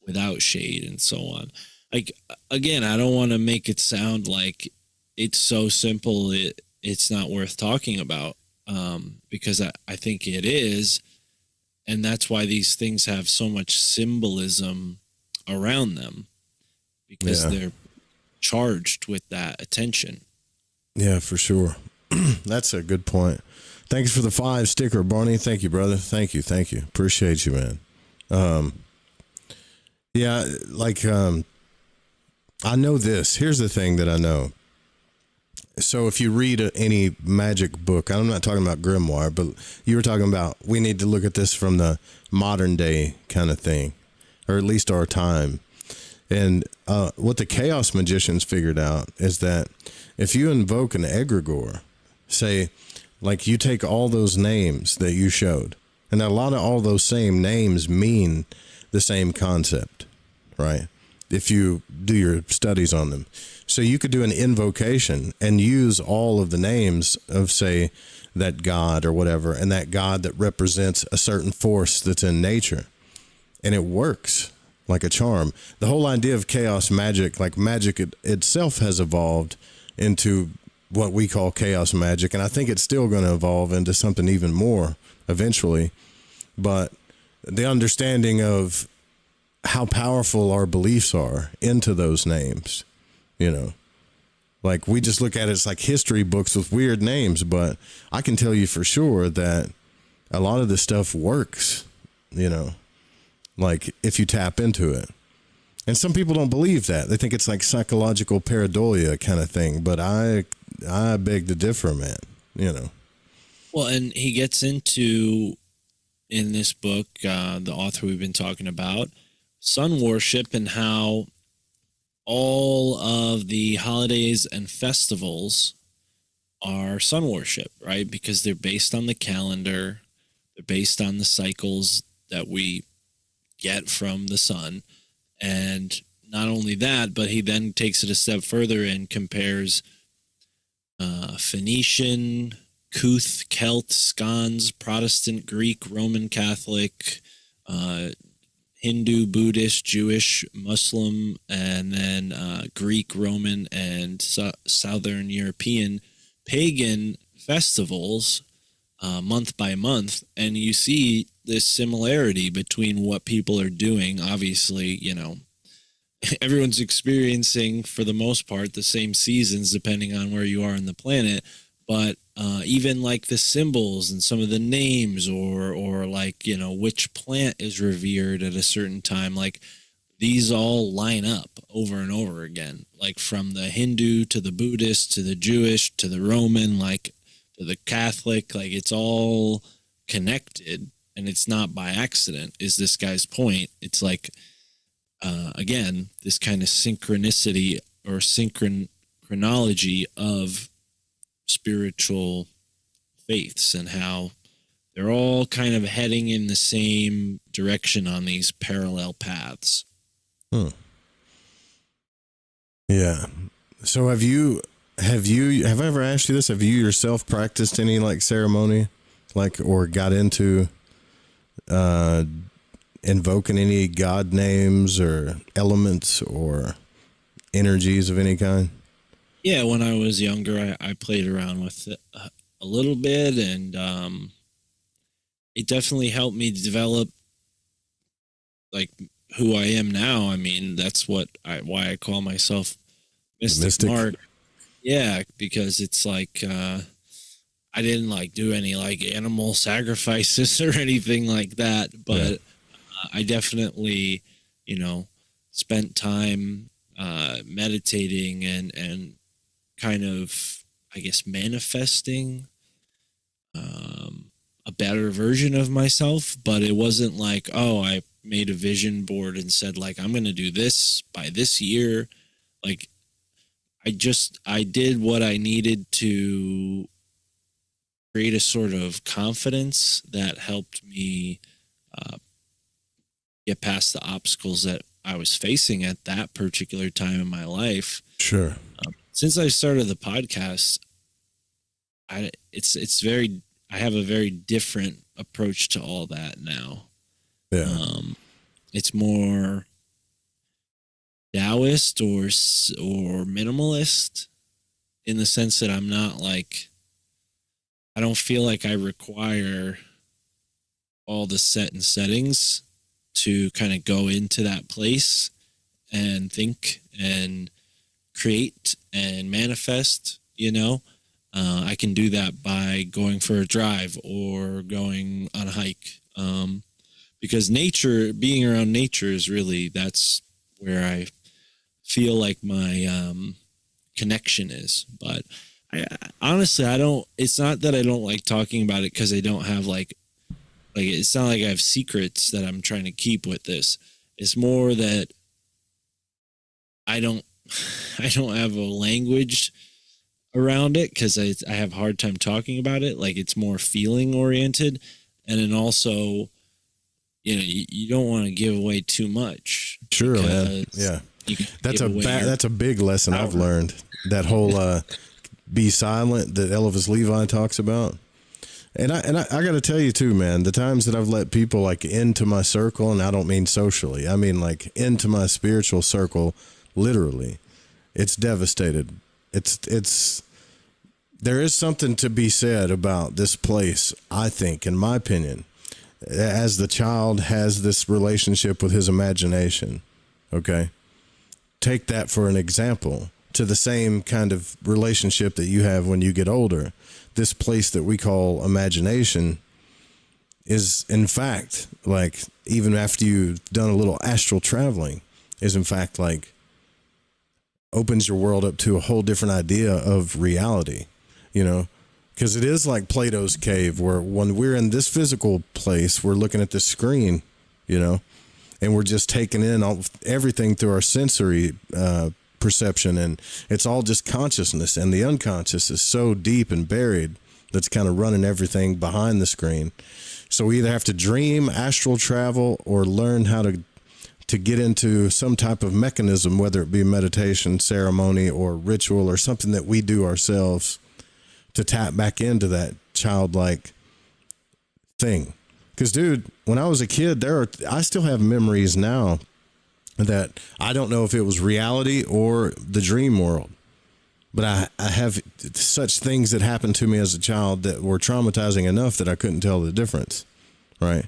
without shade and so on. Like, again, I don't want to make it sound like it's so simple it's not worth talking about, because I think it is, and that's why these things have so much symbolism around them, because they're charged with that attention. Yeah, for sure. That's a good point. Thanks for the 5 sticker, Barney. Thank you, brother. Thank you. Appreciate you, man. I know this. Here's the thing that I know. So if you read any magic book, I'm not talking about grimoire, but you were talking about, we need to look at this from the modern day kind of thing, or at least our time. And what the chaos magicians figured out is that if you invoke an egregore, say, like you take all those names that you showed, and a lot of all those same names mean the same concept, right? If you do your studies on them. So you could do an invocation and use all of the names of, say, that god or whatever, and that god that represents a certain force that's in nature. And it works like a charm. The whole idea of chaos magic, like magic itself, has evolved into what we call chaos magic. And I think it's still going to evolve into something even more eventually. But the understanding of how powerful our beliefs are into those names, like we just look at it as like history books with weird names, but I can tell you for sure that a lot of this stuff works, like if you tap into it. And some people don't believe that. They think it's like psychological pareidolia kind of thing, but I beg to differ, man, Well, and he gets into, in this book, the author we've been talking about, sun worship, and how all of the holidays and festivals are sun worship, right? Because they're based on the calendar, they're based on the cycles that we get from the sun. And not only that, but he then takes it a step further and compares Phoenician, Kuth, Celt, Scots, Protestant, Greek, Roman Catholic, Hindu, Buddhist, Jewish, Muslim, and then Greek, Roman, and Southern European pagan festivals month by month. And you see this similarity between what people are doing. Obviously, everyone's experiencing, for the most part, the same seasons depending on where you are on the planet. But even like the symbols and some of the names, or like, which plant is revered at a certain time, like these all line up over and over again, like from the Hindu to the Buddhist to the Jewish to the Roman, like to the Catholic, like it's all connected, and it's not by accident, is this guy's point. It's like, again, this kind of synchronicity or chronology of spiritual faiths, and how they're all kind of heading in the same direction on these parallel paths. Yeah. So have I ever asked you this? Have you yourself practiced any like ceremony, like, or got into invoking any god names or elements or energies of any kind? Yeah, when I was younger, I played around with it a little bit, and it definitely helped me develop like who I am now. I mean, that's why I call myself Mystic Mark. Yeah, because it's like I didn't like do any like animal sacrifices or anything like that, but I definitely, spent time meditating and kind of, I guess, manifesting a better version of myself. But it wasn't like, oh, I made a vision board and said like, I'm going to do this by this year. Like, I did what I needed to create a sort of confidence that helped me get past the obstacles that I was facing at that particular time in my life. Sure. Since I started the podcast, I have a very different approach to all that now. Yeah. It's more Taoist or minimalist, in the sense that I'm not like, I don't feel like I require all the settings to kind of go into that place and think and create and manifest, I can do that by going for a drive or going on a hike. Because being around nature is really, that's where I feel like my connection is. But honestly, it's not that I don't like talking about it, because I don't have like it's not like I have secrets that I'm trying to keep with this. It's more that I don't have a language around it, because I have a hard time talking about it. Like, it's more feeling oriented. And then also, you don't want to give away too much. Sure, man. Yeah. That's a big lesson I've learned. That whole be silent that Elvis Levi talks about. And I got to tell you too, man, the times that I've let people like into my circle, and I don't mean socially, I mean like into my spiritual circle, literally, it's devastated. There is something to be said about this place, I think, in my opinion, as the child has this relationship with his imagination. Okay. Take that for an example, to the same kind of relationship that you have when you get older. This place that we call imagination is, in fact, like, even after you've done a little astral traveling, is in fact like opens your world up to a whole different idea of reality, because it is like Plato's cave, where when we're in this physical place, we're looking at the screen, and we're just taking in everything through our sensory perception, and it's all just consciousness, and the unconscious is so deep and buried that's kind of running everything behind the screen. So we either have to dream, astral travel, or learn how to get into some type of mechanism, whether it be meditation, ceremony, or ritual, or something that we do ourselves to tap back into that childlike thing. Because, dude, when I was a kid, I still have memories now that I don't know if it was reality or the dream world, but I have such things that happened to me as a child that were traumatizing enough that I couldn't tell the difference, right?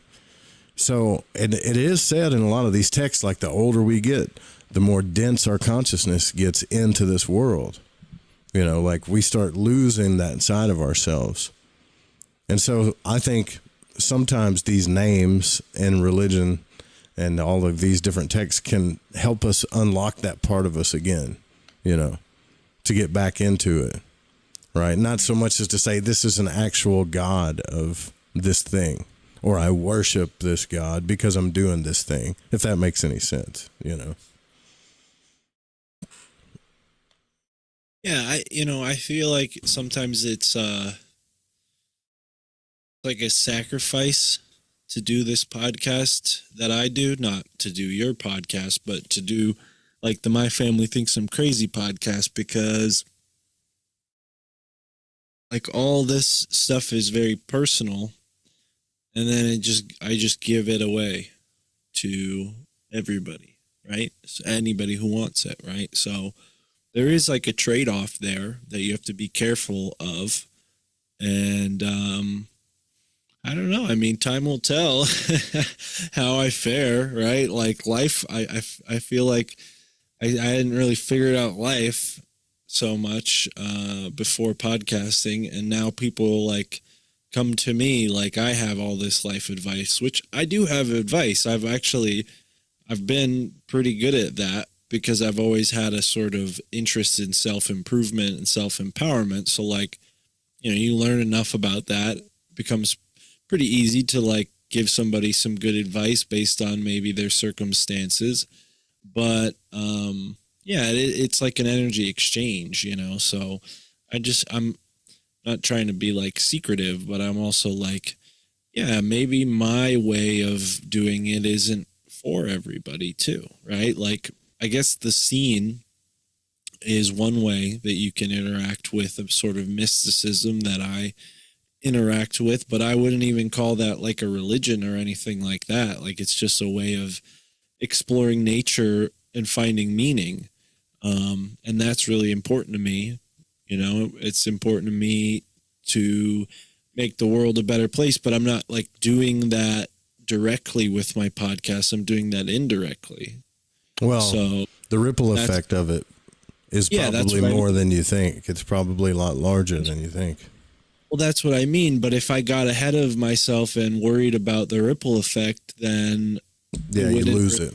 So it is said in a lot of these texts, like, the older we get, the more dense our consciousness gets into this world. Like, we start losing that side of ourselves. And so I think sometimes these names and religion and all of these different texts can help us unlock that part of us again, to get back into it, right? Not so much as to say this is an actual God of this thing, or I worship this God because I'm doing this thing, if that makes any sense, Yeah, I feel like sometimes it's, like a sacrifice to do this podcast that I do, not to do your podcast, but to do like the My Family Thinks I'm Crazy podcast, because like all this stuff is very personal, and then I just give it away to everybody, right? So anybody who wants it, right? So there is like a trade-off there that you have to be careful of. And I don't know. I mean, time will tell how I fare, right? Like life, I feel like I hadn't really figured out life so much before podcasting, and now people like come to me like I have all this life advice, which I do have advice. I've been pretty good at that because I've always had a sort of interest in self-improvement and self-empowerment. So like, you learn enough about that, it becomes pretty easy to like give somebody some good advice based on maybe their circumstances. But it's like an energy exchange, so I'm not trying to be like secretive, but I'm also like, yeah, maybe my way of doing it isn't for everybody too, right? Like, I guess the scene is one way that you can interact with a sort of mysticism that I interact with, but I wouldn't even call that like a religion or anything like that. Like, it's just a way of exploring nature and finding meaning. And that's really important to me. It's important to me to make the world a better place, but I'm not like doing that directly with my podcast. I'm doing that indirectly. Well, so the ripple effect of it is probably more than you think. It's probably a lot larger than you think. Well, that's what I mean. But if I got ahead of myself and worried about the ripple effect, then you lose it.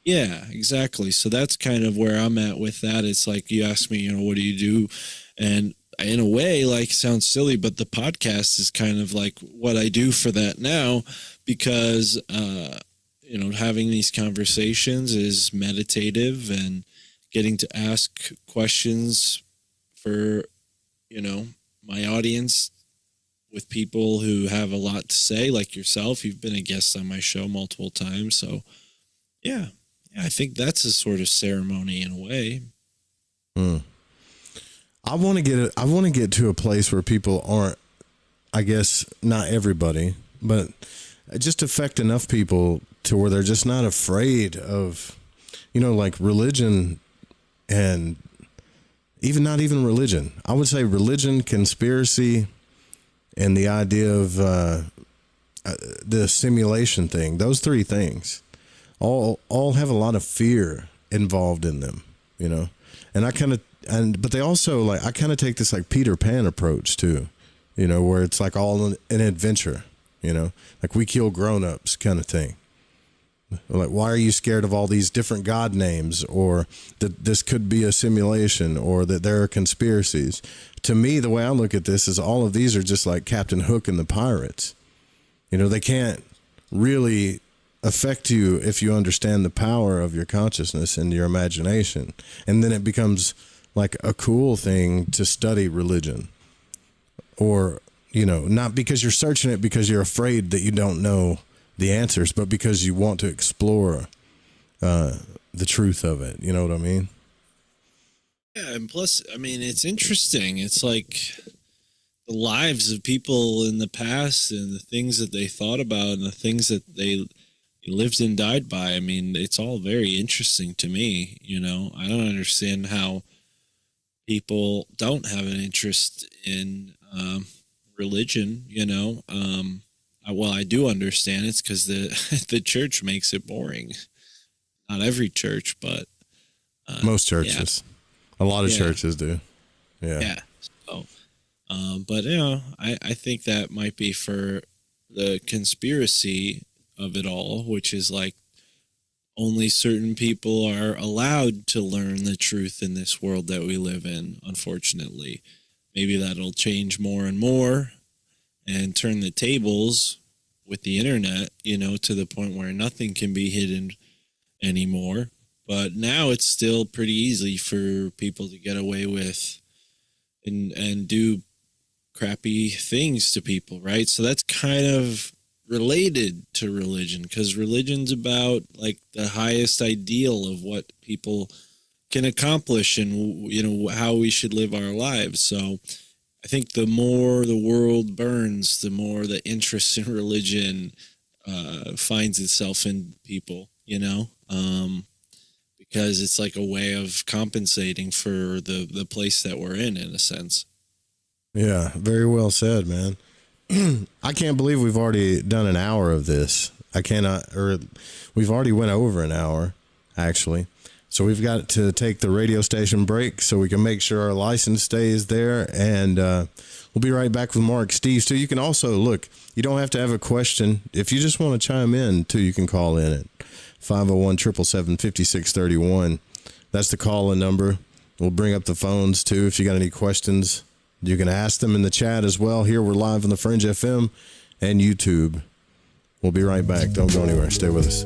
Yeah, exactly. So that's kind of where I'm at with that. It's like you ask me, what do you do? And in a way, like, sounds silly, but the podcast is kind of like what I do for that now, because, having these conversations is meditative, and getting to ask questions for, my audience with people who have a lot to say, like yourself. You've been a guest on my show multiple times. So, yeah, I think that's a sort of ceremony in a way. I want to get to a place where people aren't, I guess, not everybody, but just affect enough people to where they're just not afraid of, like religion, and not even religion. I would say religion, conspiracy, and the idea of the simulation thing. Those three things all have a lot of fear involved in them, and but they also, like, I kind of take this like Peter Pan approach too, where it's like all an adventure, like we kill grown-ups kind of thing. Like, why are you scared of all these different God names, or that this could be a simulation, or that there are conspiracies? To me, the way I look at this is all of these are just like Captain Hook and the pirates. They can't really affect you if you understand the power of your consciousness and your imagination. And then it becomes like a cool thing to study religion, or, not because you're searching it because you're afraid that you don't know the answers, but because you want to explore the truth of it. You know what I mean? Yeah, and plus, I mean, it's interesting. It's like the lives of people in the past, and the things that they thought about, and the things that they lived and died by. I mean, it's all very interesting to me. I don't understand how people don't have an interest in religion. Well, I do understand. It's because the church makes it boring. Not every church, but most churches. Yeah. A lot of churches do. Yeah. Yeah. So, but I think that might be for the conspiracy of it all, which is like only certain people are allowed to learn the truth in this world that we live in. Unfortunately, maybe that'll change more and more, and turn the tables with the internet, to the point where nothing can be hidden anymore. But now it's still pretty easy for people to get away with and do crappy things to people, right? So that's kind of related to religion, because religion's about like the highest ideal of what people can accomplish and, you know, how we should live our lives. So I think the more the world burns, the more the interest in religion finds itself in people, you know, because it's like a way of compensating for the place that we're in a sense. Yeah, very well said, man. I can't believe we've already done an hour of this. We've already went over an hour, actually. So we've got to take the radio station break so we can make sure our license stays there. And we'll be right back with Mark Steeves, too. You can also, look, you don't have to have a question. If you just want to chime in, too, you can call in at 501-777-5631. That's the call-in number. We'll bring up the phones, too, if you got any questions. You can ask them in the chat as well. Here we're live on the Fringe FM and YouTube. We'll be right back. Don't go anywhere. Stay with us.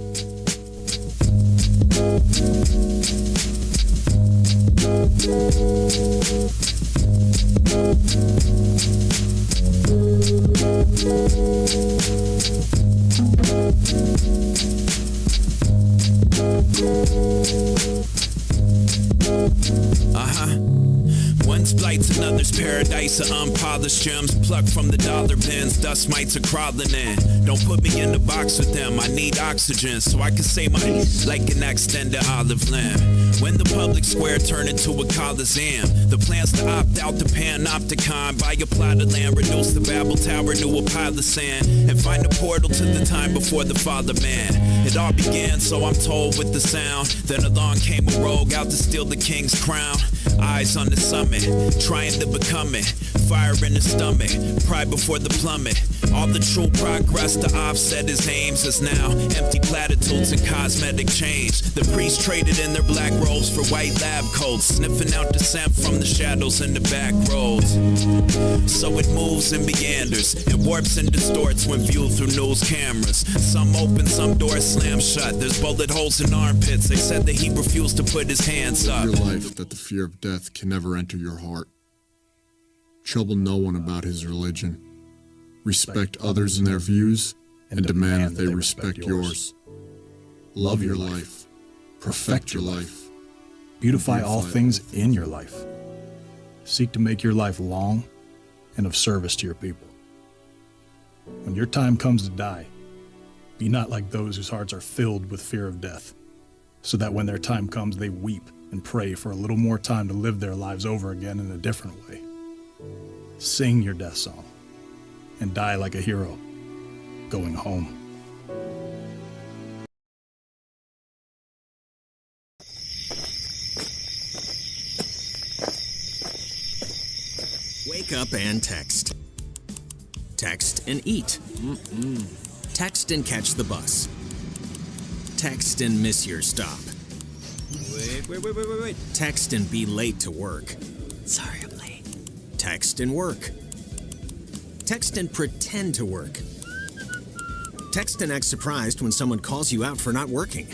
One's blights, another's paradise of unpolished gems plucked from the dollar bins. Dust mites are crawling in. Don't put me in the box with them. I need oxygen so I can say my like an extended olive limb. When the public square turned into a coliseum, the plans to opt out the panopticon, buy a plot of land, reduce the Babel Tower to a pile of sand, and find a portal to the time before the fall of man. It all began, so I'm told, with the sound. Then along came a rogue out to steal the king's crown. Eyes on the summit, trying to become it. Fire in the stomach, pride before the plummet. All the true progress to offset his aims is now empty platitudes and cosmetic change. The priests traded in their black robes for white lab coats, sniffing out dissent from the shadows in the back roads. So it moves and meanders, it warps and distorts when viewed through news cameras. Some open, some doors slam shut. There's bullet holes in armpits. They said that he refused to put his hands up. Your life that the fear of death can never enter your heart. Trouble no one about his religion. Respect others and their views, and demand that they respect yours. Love your life. Perfect your life. Beautify all things in your life. Seek to make your life long and of service to your people. When your time comes to die, be not like those whose hearts are filled with fear of death, so that when their time comes, they weep and pray for a little more time to live their lives over again in a different way. Sing your death song and die like a hero, going home. Wake up and text. Text and eat. Text and catch the bus. Text and miss your stop. Wait. Text and be late to work. Sorry, I'm late. Text and work. Text and pretend to work. Text and act surprised when someone calls you out for not working.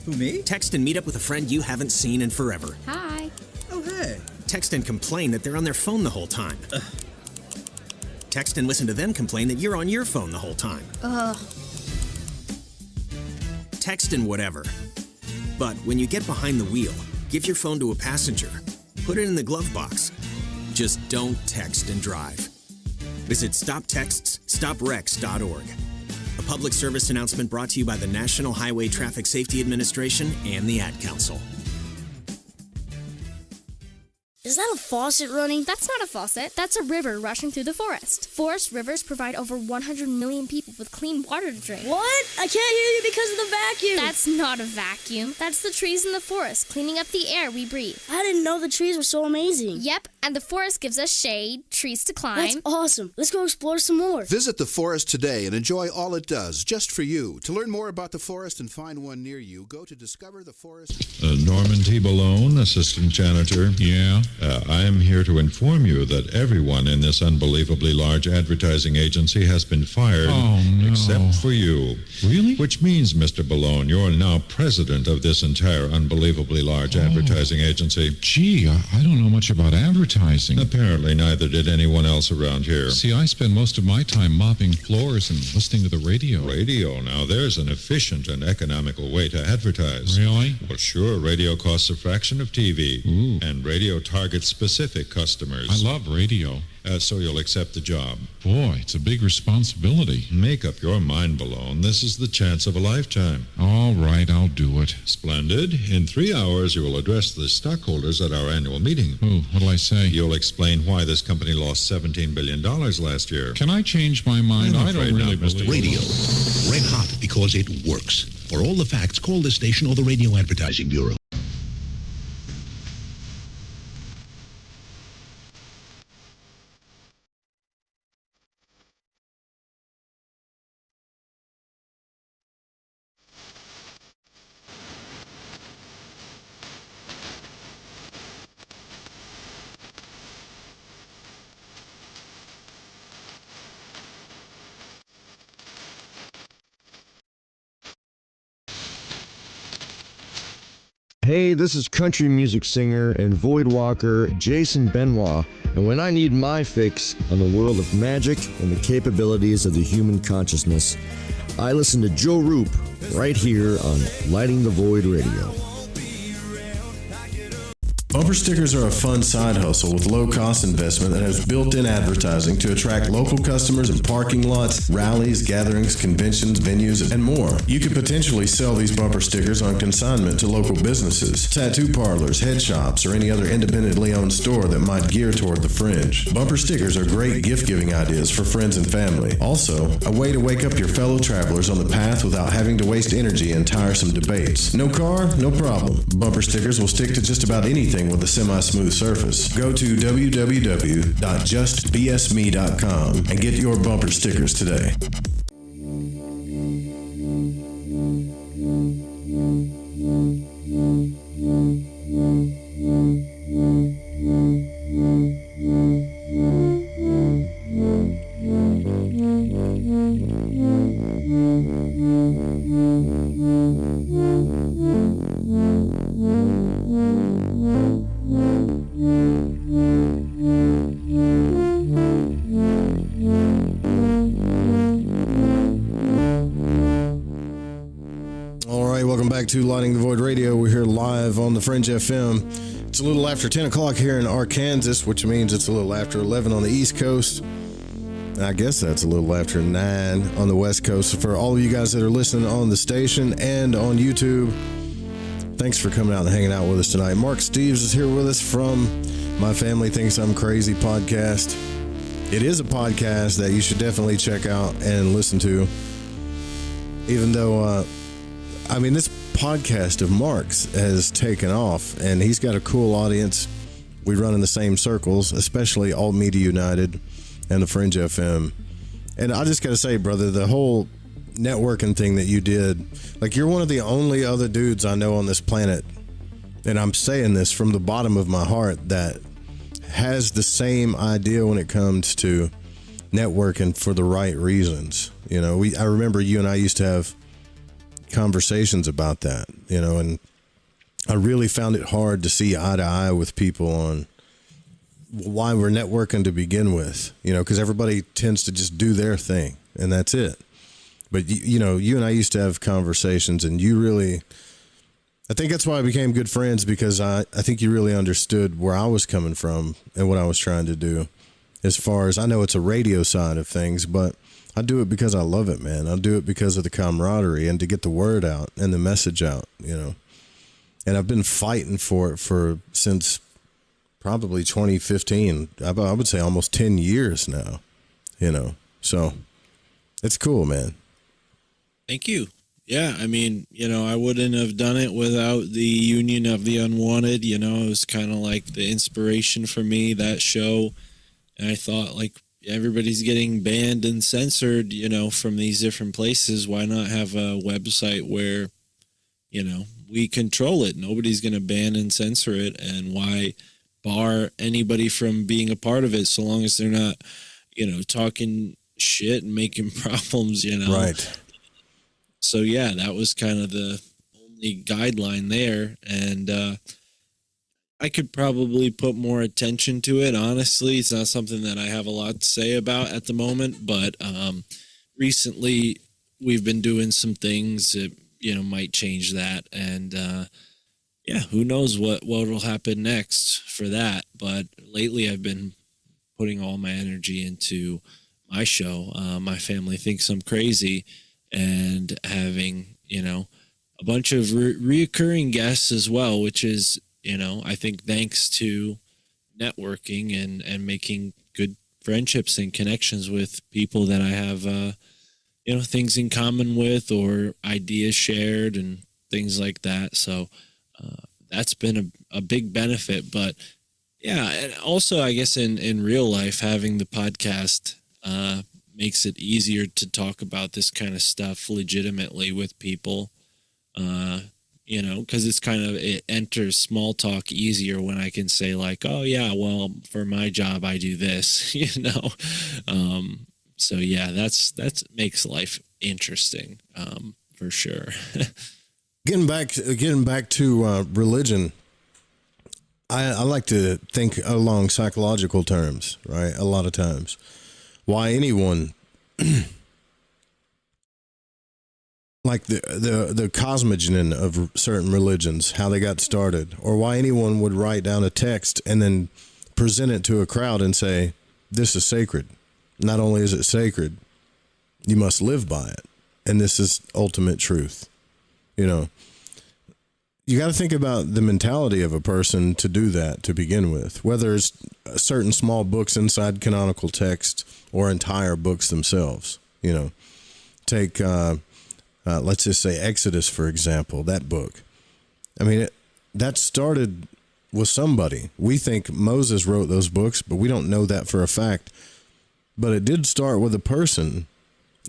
Who, me? Text and meet up with a friend you haven't seen in forever. Hi. Oh, hey. Text and complain that they're on their phone the whole time. Text and listen to them complain that you're on your phone the whole time. Text and whatever. But when you get behind the wheel, give your phone to a passenger. Put it in the glove box. Just don't text and drive. Visit StopTextsStopWrecks.org. A public service announcement brought to you by the National Highway Traffic Safety Administration and the Ad Council. Is that a faucet running? That's not a faucet. That's a river rushing through the forest. Forest rivers provide over 100 million people with clean water to drink. What? I can't hear you because of the vacuum. That's not a vacuum. That's the trees in the forest cleaning up the air we breathe. I didn't know the trees were so amazing. Yep, and the forest gives us shade, trees to climb. That's awesome. Let's go explore some more. Visit the forest today and enjoy all it does, just for you. To learn more about the forest and find one near you, go to Discover the Forest. Norman T. Balone, assistant janitor. Yeah. I am here to inform you that everyone in this unbelievably large advertising agency has been fired, except for you. Really? Which means, Mr. Balone, you're now president of this entire unbelievably large advertising agency. Gee, I don't know much about advertising. Apparently neither did anyone else around here. See, I spend most of my time mopping floors and listening to the radio. Radio? Now, there's an efficient and economical way to advertise. Really? Well, sure, radio costs a fraction of TV. Ooh. And radio targets specific customers. I love radio. So you'll accept the job. Boy, it's a big responsibility. Make up your mind, Balone. This is the chance of a lifetime. All right, I'll do it. Splendid. In 3 hours, you will address the stockholders at our annual meeting. Oh, what'll I say? You'll explain why this company lost $17 billion last year. Can I change my mind? I'm I don't afraid really not, Mr. believe Radio. Red hot because it works. For all the facts, call this station or the Radio Advertising Bureau. Hey, this is country music singer and void walker Jason Benoit, and when I need my fix on the world of magic and the capabilities of the human consciousness, I listen to Joe Roop right here on Lighting the Void Radio. Bumper stickers are a fun side hustle with low-cost investment that has built-in advertising to attract local customers in parking lots, rallies, gatherings, conventions, venues, and more. You could potentially sell these bumper stickers on consignment to local businesses, tattoo parlors, head shops, or any other independently owned store that might gear toward the fringe. Bumper stickers are great gift-giving ideas for friends and family. Also, a way to wake up your fellow travelers on the path without having to waste energy in tiresome debates. No car? No problem. Bumper stickers will stick to just about anything with a semi-smooth surface. Go to www.justbsme.com and get your bumper stickers today. To Lighting the Void Radio. We're here live on the Fringe FM. It's a little after 10 o'clock here in Arkansas, which means it's a little after 11 on the East Coast. And I guess that's a little after 9 on the West Coast. For all of you guys that are listening on the station and on YouTube, thanks for coming out and hanging out with us tonight. Mark Steeves is here with us from My Family Thinks I'm Crazy podcast. It is a podcast that you should definitely check out and listen to. Even though, this podcast of Mark's has taken off, and he's got a cool audience. We run in the same circles, especially Alt Media United and the Fringe FM. And I just got to say, brother, the whole networking thing that you did, like, you're one of the only other dudes I know on this planet, and I'm saying this from the bottom of my heart, that has the same idea when it comes to networking for the right reasons. You know, I remember you and I used to have conversations about that, and I really found it hard to see eye to eye with people on why we're networking to begin with, because everybody tends to just do their thing and that's it. But you and I used to have conversations, and I think that's why I became good friends, because I think you really understood where I was coming from and what I was trying to do. As far as I know, it's a radio side of things, but I do it because I love it, man. I do it because of the camaraderie and to get the word out and the message out, And I've been fighting for it since probably 2015. I would say almost 10 years now, So it's cool, man. Thank you. Yeah, I wouldn't have done it without the Union of the Unwanted. It was kind of like the inspiration for me, that show. And I thought, everybody's getting banned and censored, from these different places. Why not have a website where, we control it? Nobody's going to ban and censor it. And why bar anybody from being a part of it, so long as they're not, talking shit and making problems, Right. So yeah, that was kind of the only guideline there. And I could probably put more attention to it. Honestly, it's not something that I have a lot to say about at the moment, but recently we've been doing some things that, might change that. And yeah, who knows what will happen next for that. But lately I've been putting all my energy into my show. My family thinks I'm crazy, and having, a bunch of reoccurring guests as well, which is, I think thanks to networking and making good friendships and connections with people that I have, things in common with or ideas shared and things like that. So that's been a big benefit. But yeah, and also I guess in real life, having the podcast makes it easier to talk about this kind of stuff legitimately with people. Because it enters small talk easier when I can say like, oh yeah, well, for my job, I do this, so yeah, that's makes life interesting, for sure. Getting back to religion, I like to think along psychological terms, right? A lot of times, why anyone like the cosmogen of certain religions, how they got started, or why anyone would write down a text and then present it to a crowd and say, this is sacred. Not only is it sacred, you must live by it. And this is ultimate truth. You got to think about the mentality of a person to do that to begin with, whether it's certain small books inside canonical text or entire books themselves. Take, let's just say Exodus, for example, that book. I mean, that started with somebody. We think Moses wrote those books, but we don't know that for a fact. But it did start with a person,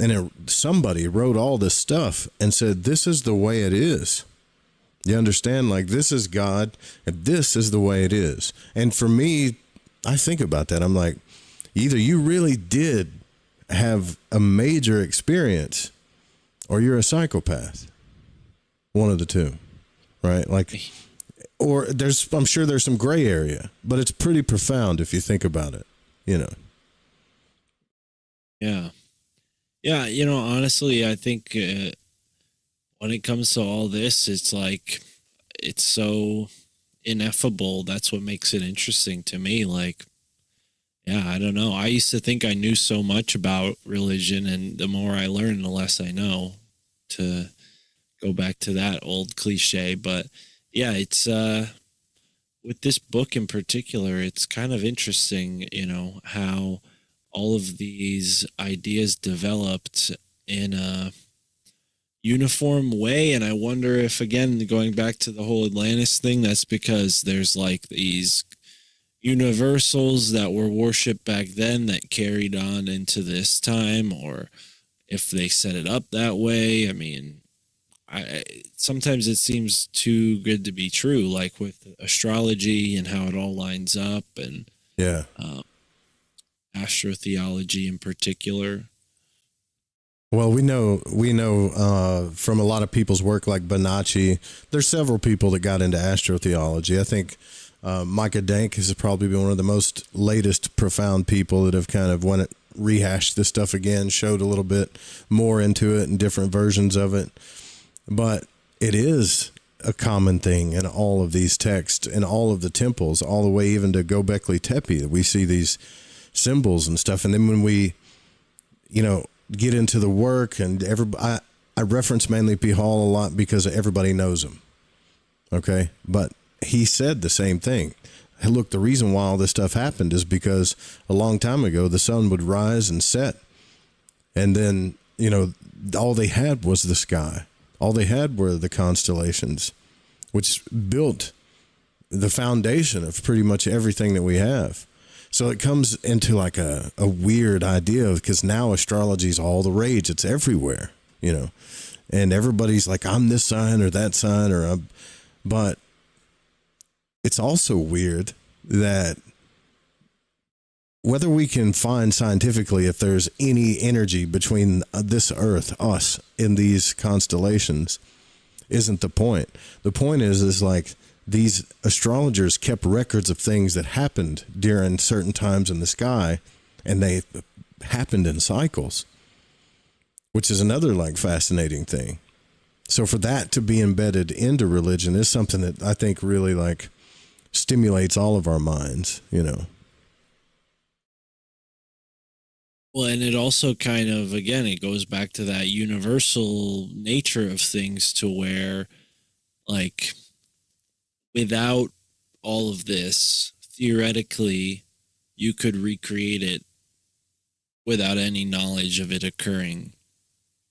and somebody wrote all this stuff and said, this is the way it is. You understand? Like, this is God, and this is the way it is. And for me, I think about that. I'm like, either you really did have a major experience or you're a psychopath. One of the two, right? Like, or I'm sure there's some gray area, but it's pretty profound if you think about it, Yeah. Yeah. Honestly, I think when it comes to all this, it's like, it's so ineffable. That's what makes it interesting to me. Like, yeah, I don't know. I used to think I knew so much about religion, and the more I learn, the less I know, to go back to that old cliche. But yeah, it's, with this book in particular, it's kind of interesting, how all of these ideas developed in a uniform way. And I wonder if, again, going back to the whole Atlantis thing, that's because there's like these universals that were worshipped back then that carried on into this time, or if they set it up that way. I mean, sometimes it seems too good to be true, like with astrology and how it all lines up, and yeah, astrotheology in particular. Well, we know from a lot of people's work, like Bonacci, there's several people that got into astrotheology. I think Micah Dank has probably been one of the most latest profound people that have kind of rehashed this stuff again, showed a little bit more into it and different versions of it. But it is a common thing in all of these texts and all of the temples, all the way even to Göbekli Tepe. We see these symbols and stuff. And then when we, get into the work, and I reference Manly P. Hall a lot because everybody knows him. Okay. But he said the same thing. Hey, look, the reason why all this stuff happened is because a long time ago, the sun would rise and set. And then, all they had was the sky. All they had were the constellations, which built the foundation of pretty much everything that we have. So it comes into like a weird idea, because now astrology is all the rage. It's everywhere, and everybody's like, I'm this sign or that sign, but it's also weird that whether we can find scientifically if there's any energy between this Earth, us, in these constellations, isn't the point. The point is like these astrologers kept records of things that happened during certain times in the sky, and they happened in cycles, which is another like fascinating thing. So for that to be embedded into religion is something that I think really like stimulates all of our minds, you know. Well, and it also kind of, again, it goes back to that universal nature of things, to where, like, without all of this, theoretically, you could recreate it without any knowledge of it occurring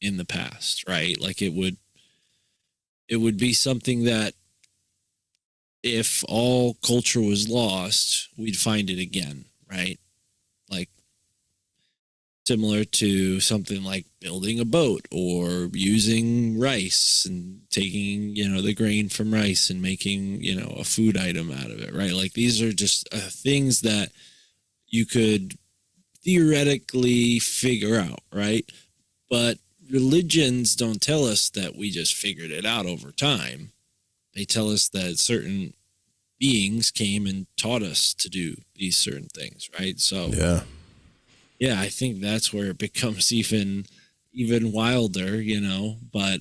in the past, right? Like, it would be something that if all culture was lost, we'd find it again, right? Like, similar to something like building a boat or using rice and taking, the grain from rice and making, a food item out of it, right? Like, these are just things that you could theoretically figure out, right? But religions don't tell us that we just figured it out over time. They tell us that certain beings came and taught us to do these certain things, right? So yeah, I think that's where it becomes even wilder, but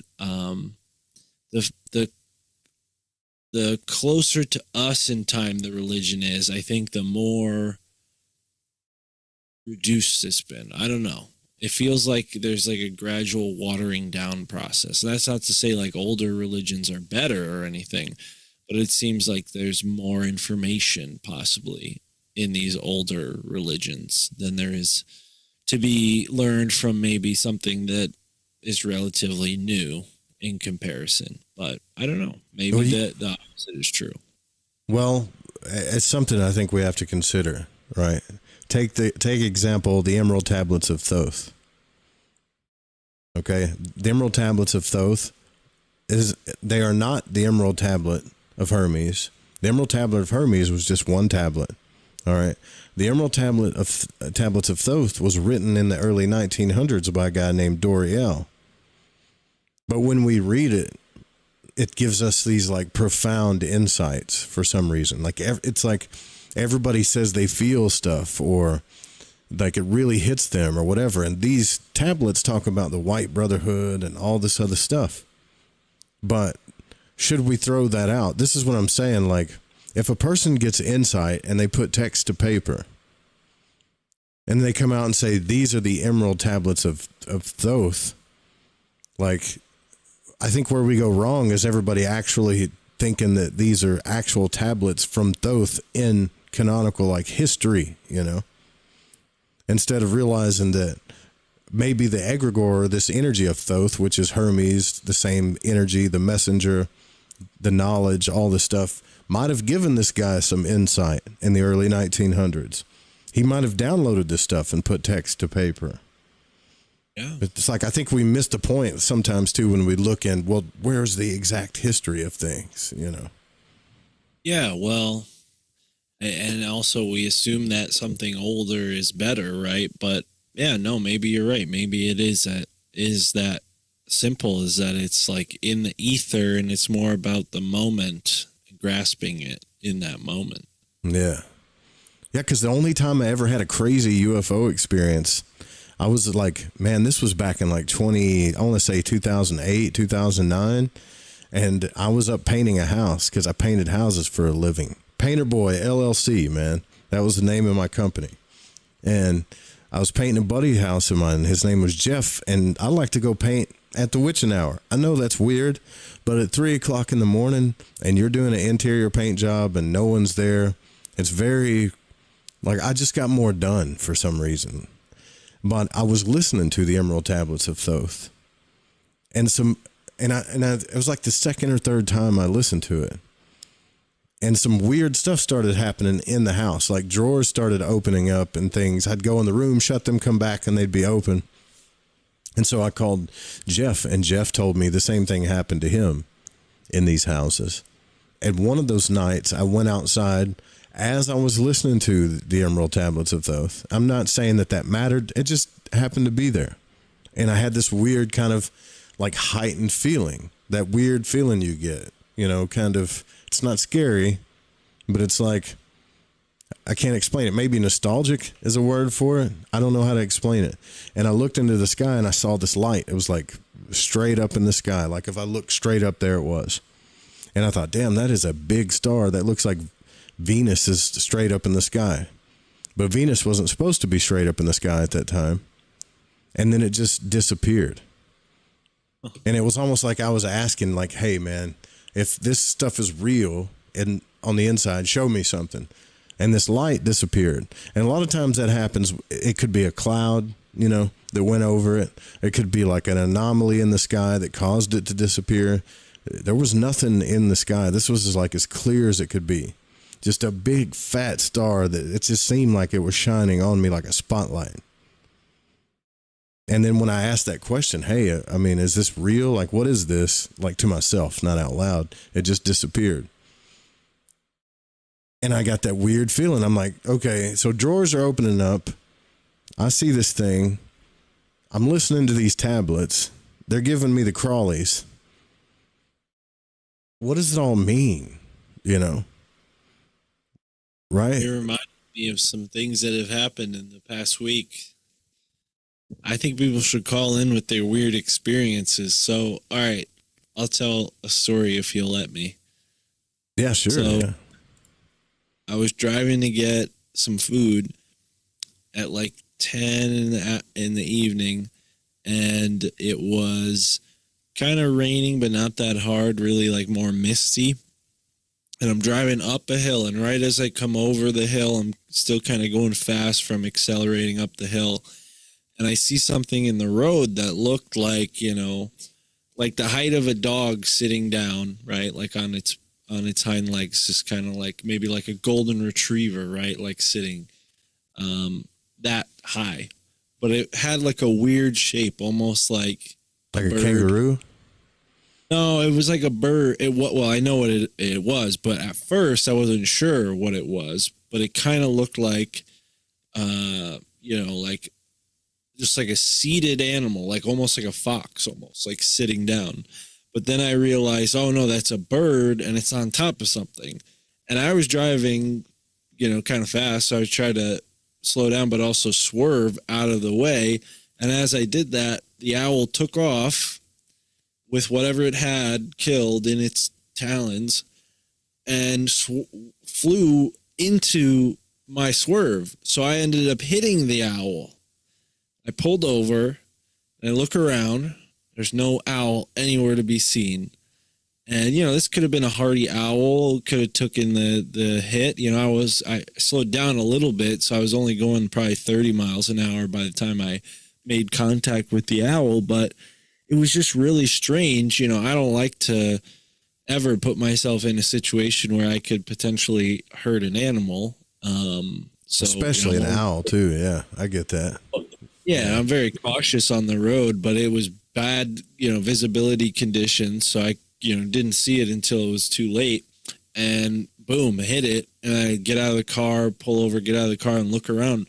the closer to us in time the religion is, I think the more reduced it's been. I don't know. It feels like there's like a gradual watering down process. That's not to say like older religions are better or anything, but it seems like there's more information possibly in these older religions than there is to be learned from maybe something that is relatively new in comparison. But I don't know. Maybe the opposite is true. Well, it's something I think we have to consider, right? Take example, the Emerald Tablets of Thoth. Okay, the Emerald Tablets of Thoth they are not the Emerald Tablet of Hermes. The Emerald Tablet of Hermes was just one tablet. All right. The Emerald Tablets of Thoth was written in the early 1900s by a guy named Doriel. But when we read it, it gives us these like profound insights for some reason. Like it's like everybody says they feel stuff, or like it really hits them or whatever. And these tablets talk about the White Brotherhood and all this other stuff. But should we throw that out? This is what I'm saying. Like, if a person gets insight and they put text to paper and they come out and say, these are the Emerald Tablets of Thoth, like, I think where we go wrong is everybody actually thinking that these are actual tablets from Thoth in canonical, like, history, instead of realizing that maybe the egregore, this energy of Thoth, which is Hermes, the same energy, the messenger, the knowledge, all the stuff, might have given this guy some insight in the early 1900s. He might have downloaded this stuff and put text to paper. Yeah. It's like, I think we miss the point sometimes too when we look in, well, where's the exact history of things, Yeah, well, and also we assume that something older is better, right? But yeah, no, maybe you're right. Maybe it is that simple, is that it's like in the ether and it's more about the moment, grasping it in that moment. Yeah. Yeah, because the only time I ever had a crazy UFO experience, I was like, man, this was back in like 2008, 2009. And I was up painting a house because I painted houses for a living. Painter Boy LLC, man. That was the name of my company. And I was painting a buddy house of mine. His name was Jeff. And I like to go paint at the witching hour. I know that's weird, but at 3:00 in the morning and you're doing an interior paint job and no one's there, it's very, like, I just got more done for some reason. But I was listening to the Emerald Tablets of Thoth, and it was like the second or third time I listened to it, and some weird stuff started happening in the house. Like drawers started opening up and things. I'd go in the room, shut them, come back, and they'd be open. And so I called Jeff, and Jeff told me the same thing happened to him in these houses. And one of those nights, I went outside as I was listening to the Emerald Tablets of Thoth. I'm not saying that mattered. It just happened to be there. And I had this weird kind of like heightened feeling, that weird feeling you get, kind of, it's not scary, but it's like, I can't explain it. Maybe nostalgic is a word for it. I don't know how to explain it. And I looked into the sky and I saw this light. It was like straight up in the sky. Like if I looked straight up, there it was. And I thought, damn, that is a big star. That looks like Venus is straight up in the sky. But Venus wasn't supposed to be straight up in the sky at that time. And then it just disappeared. And it was almost like I was asking, like, hey, man, if this stuff is real and on the inside, show me something. And this light disappeared. And a lot of times that happens. It could be a cloud, that went over it. It could be like an anomaly in the sky that caused it to disappear. There was nothing in the sky. This was like as clear as it could be. Just a big fat star that it just seemed like it was shining on me like a spotlight. And then when I asked that question, hey, I mean, is this real? Like, what is this? Like to myself, not out loud. It just disappeared. And I got that weird feeling. I'm like, okay, so drawers are opening up. I see this thing. I'm listening to these tablets. They're giving me the crawlies. What does it all mean? Right? It reminded me of some things that have happened in the past week. I think people should call in with their weird experiences. So, all right, I'll tell a story if you'll let me. Yeah, sure. So, yeah. I was driving to get some food at like 10 in the evening, and it was kind of raining, but not that hard, really like more misty. And I'm driving up a hill, and right as I come over the hill, I'm still kind of going fast from accelerating up the hill. And I see something in the road that looked like, like the height of a dog sitting down, right? Like on its hind legs, just kind of like maybe like a golden retriever, right? Like sitting that high. But it had like a weird shape, almost like a kangaroo? No, it was like a bird. Well, I know what it was, but at first I wasn't sure what it was. But it kind of looked like, like just like a seated animal, like almost like a fox, almost like sitting down. But then I realized, oh no, that's a bird and it's on top of something. And I was driving, kind of fast. So I was trying to slow down, but also swerve out of the way. And as I did that, the owl took off with whatever it had killed in its talons and flew into my swerve. So I ended up hitting the owl. I pulled over and I look around. There's no owl anywhere to be seen. And, this could have been a hardy owl, could have taken the hit. I slowed down a little bit, so I was only going probably 30 miles an hour by the time I made contact with the owl. But it was just really strange. I don't like to ever put myself in a situation where I could potentially hurt an animal. Especially an owl, too. Yeah, I get that. Yeah, I'm very cautious on the road, but it was bad, visibility conditions. So I, didn't see it until it was too late. And boom, I hit it. And I get out of the car, pull over, get out of the car and look around.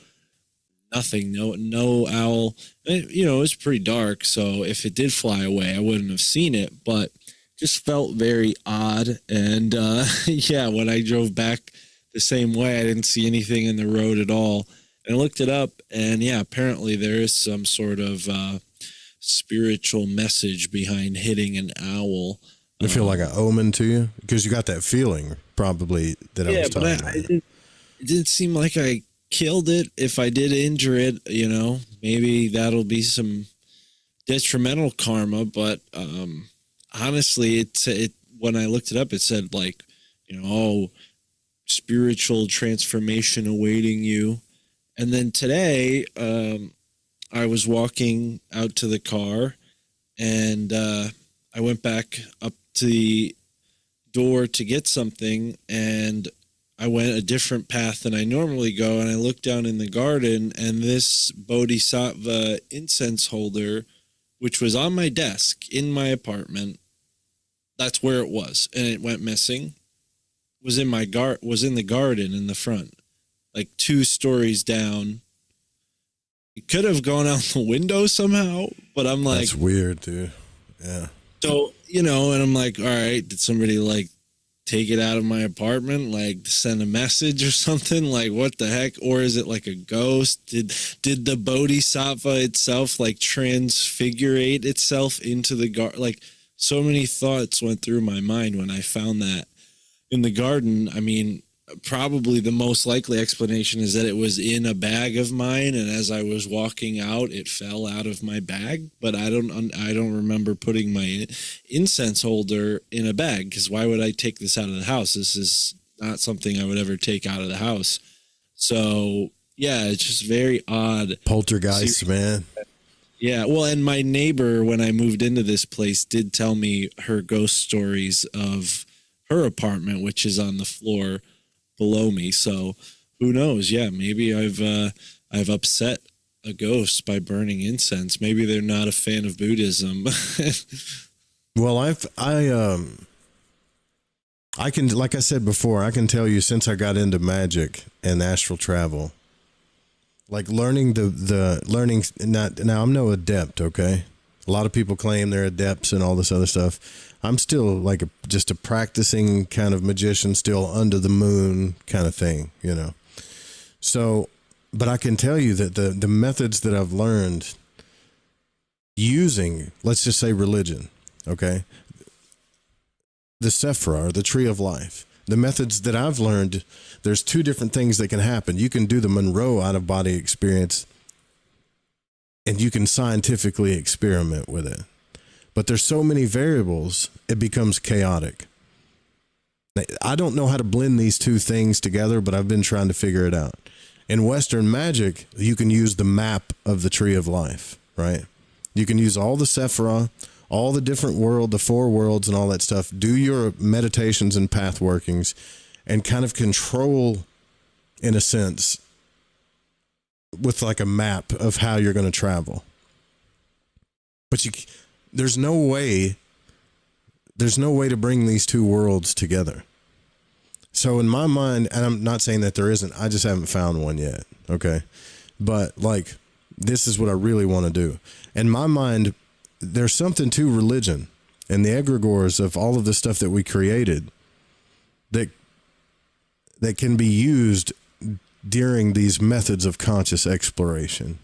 Nothing, no owl. And, it was pretty dark. So if it did fly away, I wouldn't have seen it, but just felt very odd. And when I drove back the same way, I didn't see anything in the road at all. And I looked it up, and apparently there is some sort of spiritual message behind hitting an owl. I feel like an omen to you because you got that feeling probably that I was talking about. It didn't seem like I killed it. If I did injure it, maybe that'll be some detrimental karma. But honestly, it when I looked it up, it said like, spiritual transformation awaiting you. And then today, I was walking out to the car, and I went back up to the door to get something, and I went a different path than I normally go, and I looked down in the garden, and this Bodhisattva incense holder, which was on my desk in my apartment, that's where it was, and it went missing. was in the garden in the front, like 2 stories down. It could have gone out the window somehow, but I'm like, that's weird, dude. Yeah. So, and I'm like, all right, did somebody like take it out of my apartment, like send a message or something? Like, what the heck? Or is it like a ghost? Did the bodhisattva itself like transfigurate itself into the garden? Like, so many thoughts went through my mind when I found that in the garden. I mean, probably the most likely explanation is that it was in a bag of mine, and as I was walking out, it fell out of my bag. But I don't remember putting my incense holder in a bag, because why would I take this out of the house? This is not something I would ever take out of the house. So yeah, it's just very odd. Poltergeist, man. Yeah, well, and my neighbor, when I moved into this place, did tell me her ghost stories of her apartment, which is on the floor below me. So who knows? Yeah, maybe I've upset a ghost by burning incense. Maybe they're not a fan of Buddhism. Well, I can, like I said before, I can tell you since I got into magic and astral travel, like learning now I'm no adept, okay? A lot of people claim they're adepts and all this other stuff. I'm still like just a practicing kind of magician, still under the moon kind of thing, So, but I can tell you that the methods that I've learned using, let's just say religion, okay? The Sephra, or the Tree of Life. The methods that I've learned, there's 2 different things that can happen. You can do the Monroe out-of-body experience, and you can scientifically experiment with it. But there's so many variables, it becomes chaotic. I don't know how to blend these 2 things together, but I've been trying to figure it out. In Western magic, you can use the map of the Tree of Life, right? You can use all the Sephra, all the different the 4 worlds and all that stuff. Do your meditations and path workings and kind of control, in a sense, with like a map of how you're going to travel. But there's no way to bring these 2 worlds together. So in my mind, and I'm not saying that there isn't, I just haven't found one yet. Okay. But like, this is what I really want to do. In my mind, there's something to religion and the egregores of all of the stuff that we created that can be used during these methods of conscious exploration.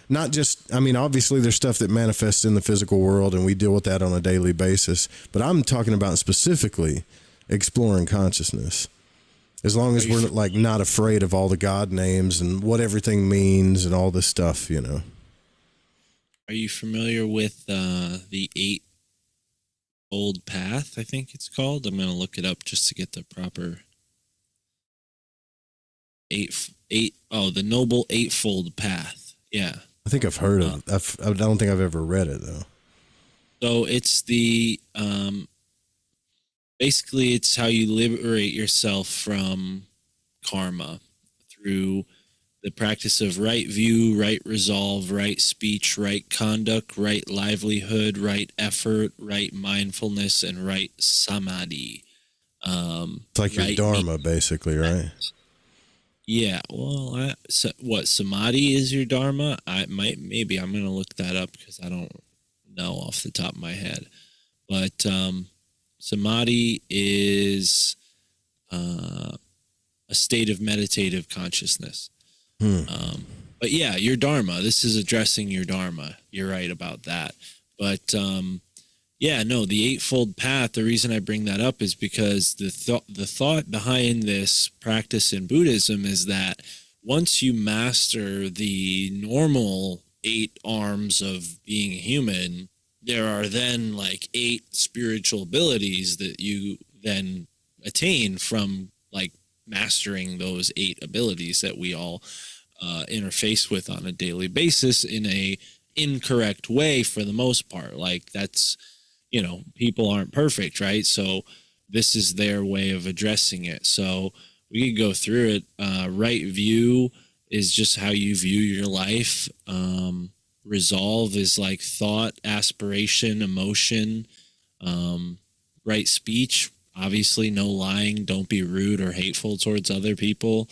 Not just, I mean, obviously there's stuff that manifests in the physical world and we deal with that on a daily basis, but I'm talking about specifically exploring consciousness. As long as we're like not afraid of all the God names and what everything means and all this stuff, Are you familiar with the 8-fold path? I think it's called. I'm going to look it up just to get the proper the Noble Eightfold Path. Yeah. I think I've heard of it. I don't think I've ever read it though. So it's the basically it's how you liberate yourself from karma through the practice of right view, right resolve, right speech, right conduct, right livelihood, right effort, right mindfulness, and right samadhi. It's like your dharma, basically, right? Yeah. Well, what samadhi is your dharma? Maybe I'm going to look that up because I don't know off the top of my head. But samadhi is a state of meditative consciousness. But yeah, your dharma, this is addressing your dharma. You're right about that. But the Eightfold Path, the reason I bring that up is because the thought behind this practice in Buddhism is that once you master the normal 8 arms of being a human, there are then like 8 spiritual abilities that you then attain from like mastering those 8 abilities that we all interface with on a daily basis in a incorrect way for the most part. Like that's, people aren't perfect, right? So this is their way of addressing it. So we could go through it. Right view is just how you view your life. Resolve is like thought, aspiration, emotion. Right speech, obviously no lying, don't be rude or hateful towards other people,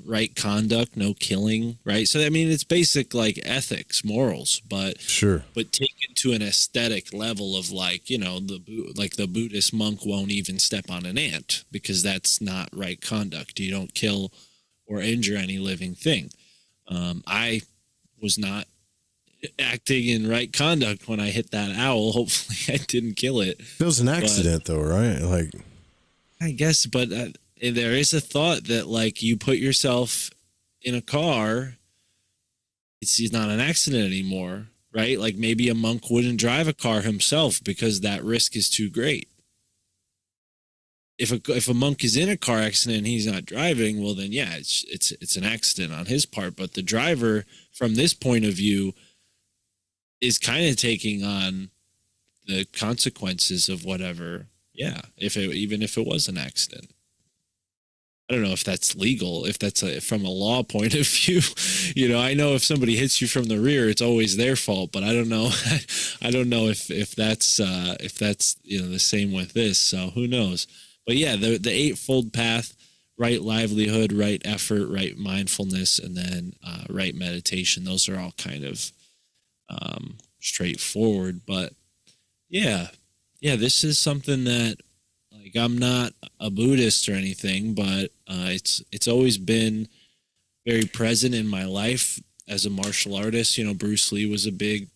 right conduct, no killing, right? So, I mean, it's basic like ethics, morals, but taken to an aesthetic level of like, you know, the Buddhist monk won't even step on an ant because that's not right conduct. You don't kill or injure any living thing. I was not acting in right conduct when I hit that owl. Hopefully I didn't kill it. It was an accident though, right? Like, I guess, but there is a thought that like you put yourself in a car, it's not an accident anymore, right? Like maybe a monk wouldn't drive a car himself because that risk is too great. If a monk is in a car accident and he's not driving, well then yeah, it's an accident on his part. But the driver, from this point of view, is kind of taking on the consequences of whatever. Yeah, even if it was an accident. I don't know if that's legal, if that's from a law point of view. You know, I know if somebody hits you from the rear, it's always their fault, but I don't know. I don't know if that's you know the same with this. So who knows? But yeah, the eightfold path: right livelihood, right effort, right mindfulness, and then right meditation. Those are all kind of straightforward. But yeah, this is something that, like, I'm not a Buddhist or anything, but it's always been very present in my life as a martial artist. You know, Bruce Lee was a big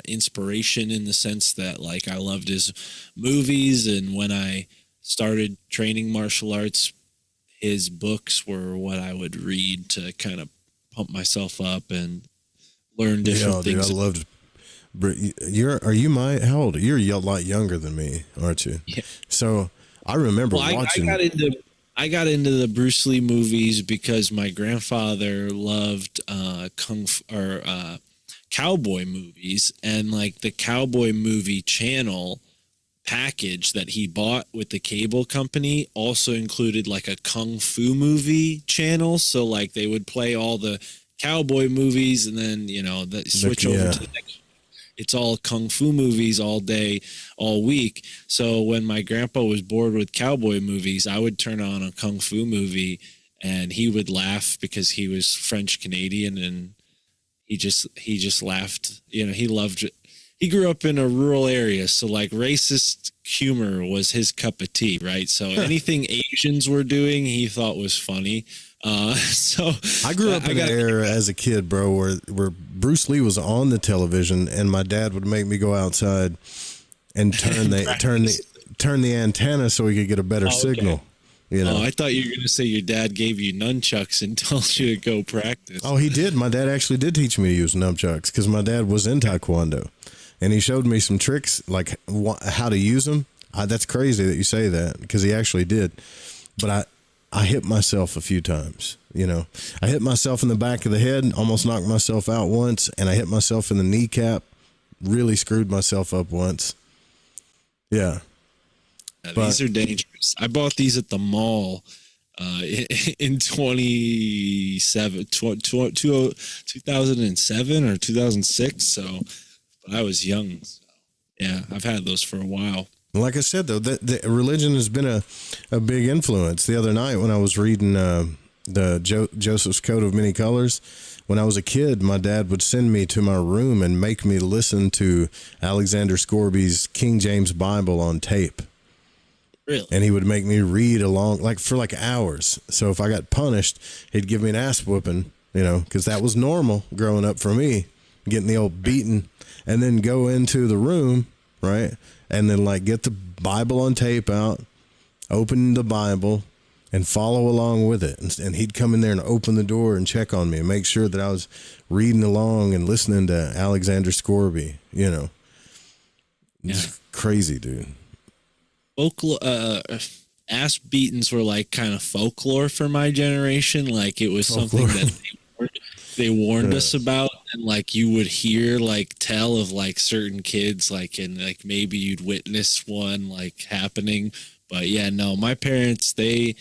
inspiration in the sense that, like, I loved his movies, and when I started training martial arts, his books were what I would read to kind of pump myself up and learn different things. Dude, I loved. How old are you? You're a lot younger than me, aren't you? Yeah. So I remember watching. I got into the Bruce Lee movies because my grandfather loved cowboy movies, and like the cowboy movie channel package that he bought with the cable company also included like a kung fu movie channel. So like they would play all the cowboy movies, and then, you know, switch over to the next. It's all kung fu movies all day, all week. So when my grandpa was bored with cowboy movies, I would turn on a kung fu movie, and he would laugh because he was French Canadian, and he just laughed. You know, he loved it. He grew up in a rural area, so like racist humor was his cup of tea, right? So anything Asians were doing, he thought was funny. So I grew up in an era as a kid, bro, where Bruce Lee was on the television, and my dad would make me go outside and turn the antenna so we could get a better signal. You know? I thought you were going to say your dad gave you nunchucks and told you to go practice. Oh, he did. My dad actually did teach me to use nunchucks because my dad was in Taekwondo, and he showed me some tricks, like how to use them. That's crazy that you say that, because he actually did. But I hit myself a few times, you know. I hit myself in the back of the head, almost knocked myself out once, and I hit myself in the kneecap, really screwed myself up once. Yeah. These are dangerous. I bought these at the mall in 2007 or 2006, so I was young. So, yeah, I've had those for a while. Like I said, though, the religion has been a big influence. The other night when I was reading the Joseph's Coat of Many Colors, when I was a kid, my dad would send me to my room and make me listen to Alexander Scorby's King James Bible on tape. Really? And he would make me read along for hours. So if I got punished, he'd give me an ass whooping, you know, because that was normal growing up for me, getting the old beating, and then go into the room, right? And then like get the Bible on tape out, open the Bible, and follow along with it. And he'd come in there and open the door and check on me and make sure that I was reading along and listening to Alexander Scorby, you know. It's crazy, dude. Folklore, ass beatings were like kind of folklore for my generation. Like it was something that they warned us about, and like you would hear tell of like certain kids, and maybe you'd witness one happening. But yeah, no, my parents they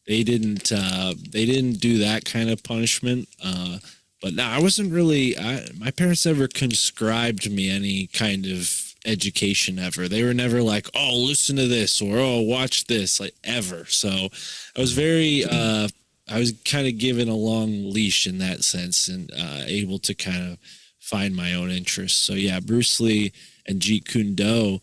didn't do that kind of punishment. But no, I wasn't really. My parents never conscribed me any kind of education ever. They were never like, oh, listen to this or oh, watch this, like ever. So I was I was kind of given a long leash in that sense and able to kind of find my own interests. So yeah, Bruce Lee and Jeet Kune Do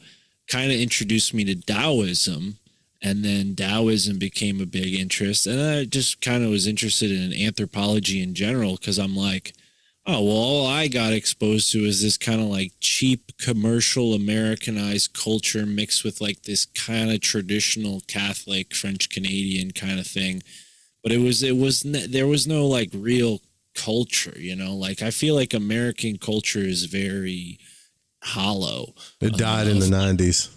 kind of introduced me to Taoism, and then Taoism became a big interest. And I just kind of was interested in anthropology in general because I'm like, oh, well, all I got exposed to is this kind of like cheap commercial Americanized culture mixed with like this kind of traditional Catholic French Canadian kind of thing. But there was no like real culture, you know, like I feel like American culture is very hollow. It died in the 90s.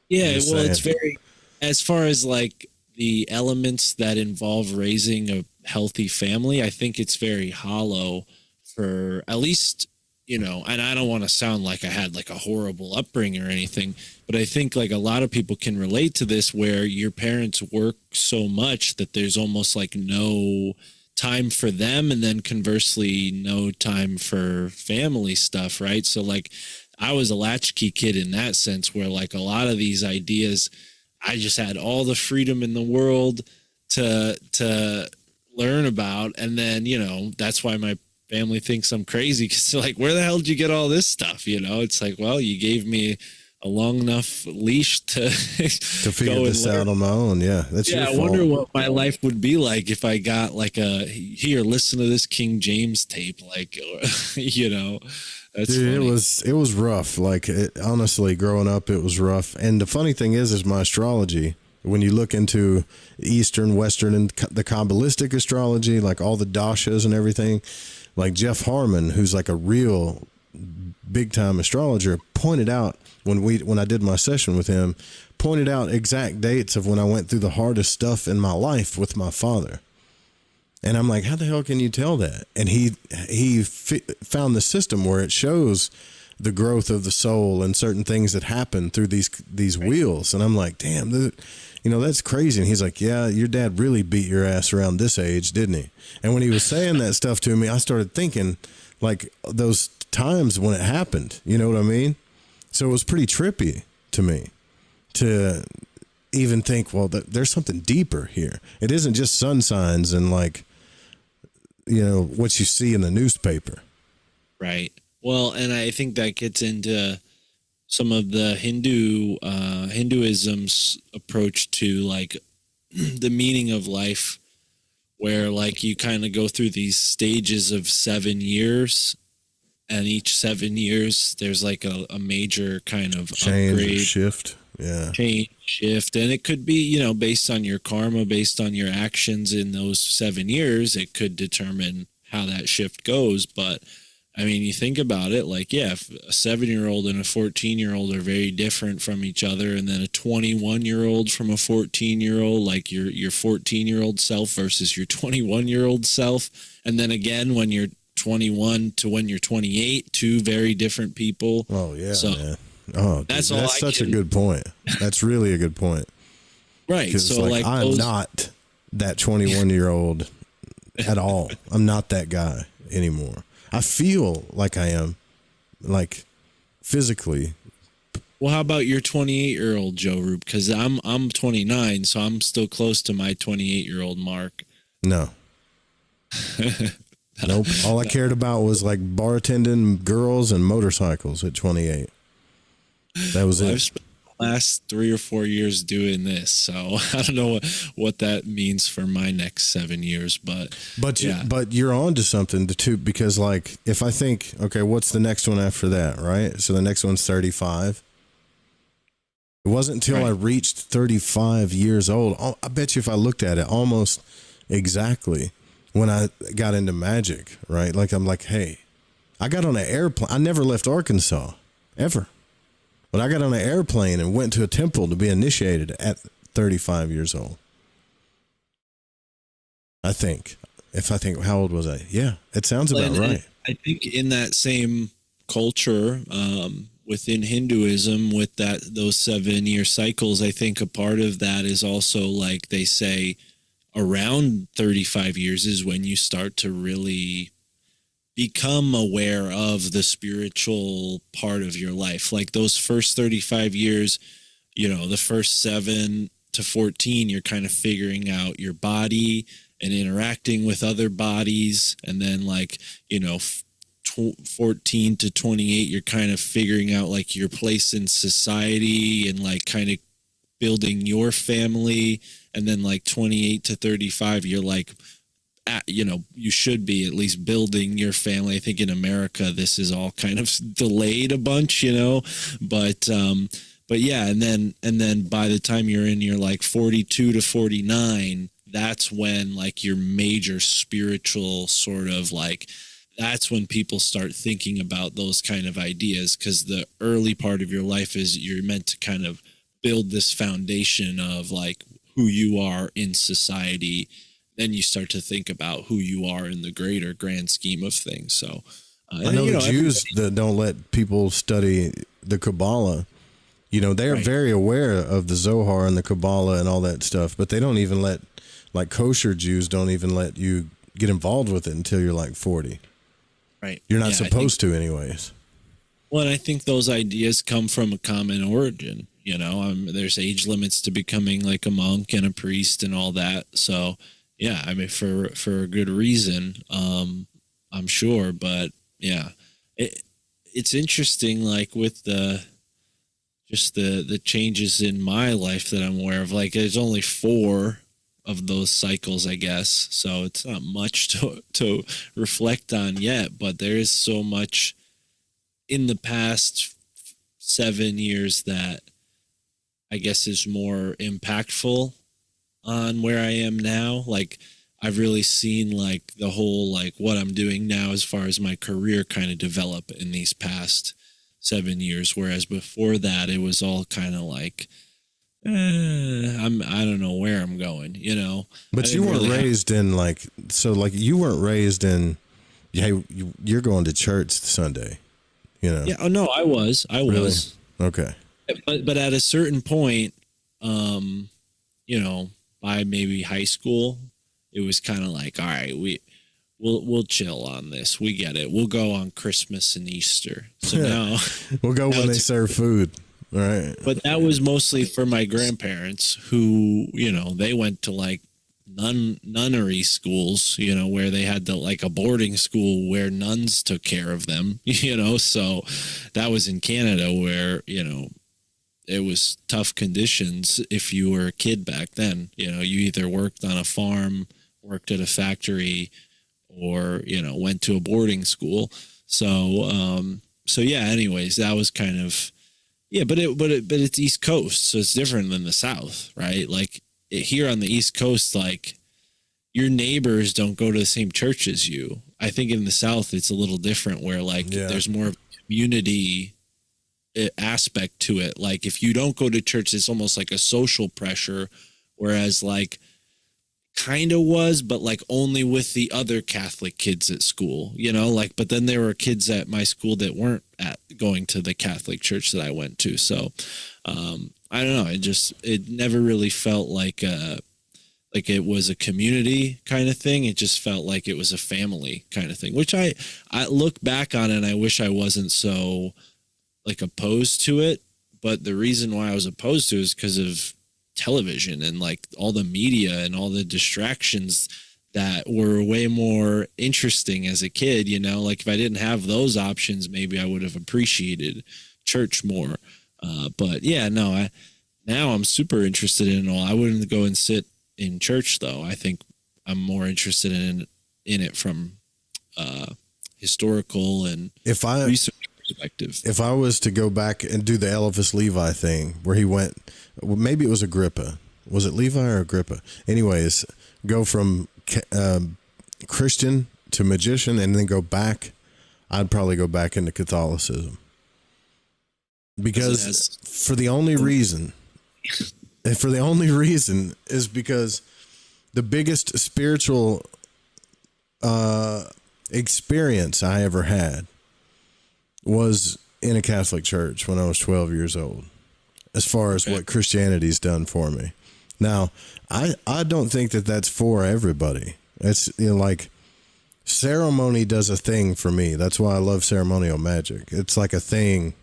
Yeah, well, it's very, as far as like the elements that involve raising a healthy family, I think it's very hollow for at least, you know, and I don't want to sound like I had like a horrible upbringing or anything, but I think like a lot of people can relate to this where your parents work so much that there's almost like no time for them, and then conversely no time for family stuff, right? So like I was a latchkey kid in that sense where like a lot of these ideas I just had all the freedom in the world to learn about, and then, you know, that's why my family thinks I'm crazy because they're like, where the hell did you get all this stuff? You know, it's like, well, you gave me a long enough leash to figure this out on my own. Yeah, that's your fault. I wonder what my life would be like if I got like here, listen to this King James tape, like, you know. That's Dude, funny. it was rough. Like honestly, growing up, it was rough. And the funny thing is my astrology. When you look into Eastern, Western, and the Kabbalistic astrology, like all the dashas and everything, like Jeff Harmon, who's like a real big time astrologer, pointed out when I did my session with him, pointed out exact dates of when I went through the hardest stuff in my life with my father. And I'm like, how the hell can you tell that? And he found the system where it shows the growth of the soul and certain things that happen through these wheels. And I'm like, damn, you know, that's crazy. And he's like, yeah, your dad really beat your ass around this age, didn't he? And when he was saying that stuff to me, I started thinking like those times when it happened, you know what I mean? So it was pretty trippy to me to even think, well, there's something deeper here. It isn't just sun signs and like, you know, what you see in the newspaper. Right. Well, and I think that gets into some of the Hinduism's approach to like the meaning of life, where like you kind of go through these stages of 7 years, and each 7 years there's like a major kind of change, upgrade, shift. Yeah. Change, shift. And it could be, you know, based on your karma, based on your actions in those 7 years, it could determine how that shift goes. But I mean, you think about it, like, yeah, if a 7-year-old and a 14-year-old are very different from each other, and then a 21-year-old from a 14-year-old, like your 14-year-old self versus your 21-year-old self. And then again, when you're 21 to when you're 28, two very different people. Oh, yeah, so, man. Oh, dude, that's such a good point. That's really a good point. Right. So like I'm not that 21-year-old at all. I'm not that guy anymore. I feel like I am, like physically. Well, how about your 28-year-old Joe Roop? Because I'm 29, so I'm still close to my 28-year-old mark. No. Nope. All I cared about was like bartending, girls, and motorcycles at 28. That was it. I've spent the last 3 or 4 years doing this, so I don't know what that means for my next 7 years, but yeah. But you're on to something too, because like if I think, okay, what's the next one after that, right? So the next one's 35. It wasn't until I reached 35 years old. I bet you if I looked at it almost exactly when I got into magic, right? Like I'm like, hey, I got on an airplane. I never left Arkansas ever. But I got on an airplane and went to a temple to be initiated at 35 years old. I think. How old was I? Yeah, it sounds about right. I think in that same culture, within Hinduism, with those 7-year cycles, I think a part of that is also like they say around 35 years is when you start to really become aware of the spiritual part of your life. Like those first 35 years, you know, the first 7 to 14, you're kind of figuring out your body and interacting with other bodies. And then like, you know, 14 to 28, you're kind of figuring out like your place in society and like kind of building your family. And then like 28 to 35, you're like, you know, you should be at least building your family. I think in America, this is all kind of delayed a bunch, you know, but yeah. And then by the time you're in your like 42 to 49, that's when like your major spiritual sort of like, that's when people start thinking about those kind of ideas. Cause the early part of your life is you're meant to kind of build this foundation of like who you are in society. Then you start to think about who you are in the greater grand scheme of things. So I know the Jews that don't let people study the Kabbalah. You know, they're very aware of the Zohar and the Kabbalah and all that stuff, but they don't even let, like kosher Jews don't even let you get involved with it until you're like 40. Right. You're not supposed to anyways. Well, and I think those ideas come from a common origin. You know, there's age limits to becoming like a monk and a priest and all that. So, yeah, I mean, for a good reason, I'm sure. But yeah, it's interesting, like with the changes in my life that I'm aware of. Like, there's only 4 of those cycles, I guess. So it's not much to reflect on yet, but there is so much in the past 7 years that I guess is more impactful on where I am now. Like I've really seen like the whole, like what I'm doing now as far as my career kind of develop in these past 7 years. Whereas before that, it was all kind of like, I don't know where I'm going, you know. But you weren't raised in like, so like you weren't raised in, hey, you're going to church Sunday, you know? Yeah. Oh no, I was. Really? Okay. But at a certain point, you know, by maybe high school, it was kind of like, all right, we'll chill on this. We get it. We'll go on Christmas and Easter. So now we'll go when they serve food. Right. But that was mostly for my grandparents who, you know, they went to like nunnery schools, you know, where they had like a boarding school where nuns took care of them, you know. So that was in Canada where, you know, it was tough conditions if you were a kid back then. You know, you either worked on a farm, worked at a factory, or, you know, went to a boarding school. So yeah, anyways, that was kind of, yeah, but it's East Coast, so it's different than the South, right? Like here on the East Coast, like your neighbors don't go to the same church as you. I think in the South, it's a little different where like there's more of a community aspect to it. Like if you don't go to church, it's almost like a social pressure, whereas like kind of was, but like only with the other Catholic kids at school, you know, like, but then there were kids at my school that weren't going to the Catholic church that I went to. So, I don't know. It never really felt like it was a community kind of thing. It just felt like it was a family kind of thing, which I look back on and I wish I wasn't so like opposed to it. But the reason why I was opposed to it is because of television and like all the media and all the distractions that were way more interesting as a kid, you know. Like if I didn't have those options, maybe I would have appreciated church more. But yeah, no, now I'm super interested in it all. I wouldn't go and sit in church though. I think I'm more interested in it from historical and research perspective. If I was to go back and do the Elvis Levi thing where he went, maybe it was Agrippa. Was it Levi or Agrippa? Anyways, go from Christian to magician and then go back. I'd probably go back into Catholicism. Because for the only reason is because the biggest spiritual experience I ever had was in a Catholic church when I was 12 years old, as far as what Christianity's done for me. Now, I don't think that that's for everybody. It's, you know, like ceremony does a thing for me. That's why I love ceremonial magic. It's like a thing.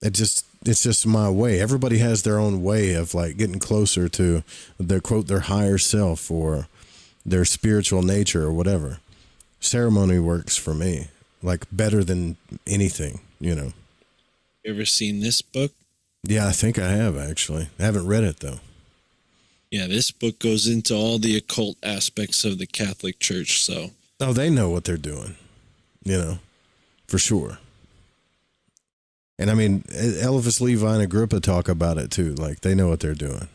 It's just my way. Everybody has their own way of like getting closer to their quote, their higher self or their spiritual nature or whatever. Ceremony works for me like better than anything, you know. You ever seen this book? Yeah, I think I have actually. I haven't read it though. Yeah, this book goes into all the occult aspects of the Catholic Church. So, oh, they know what they're doing, you know, for sure. And I mean, Elvis, Levi, and Agrippa talk about it too. Like they know what they're doing.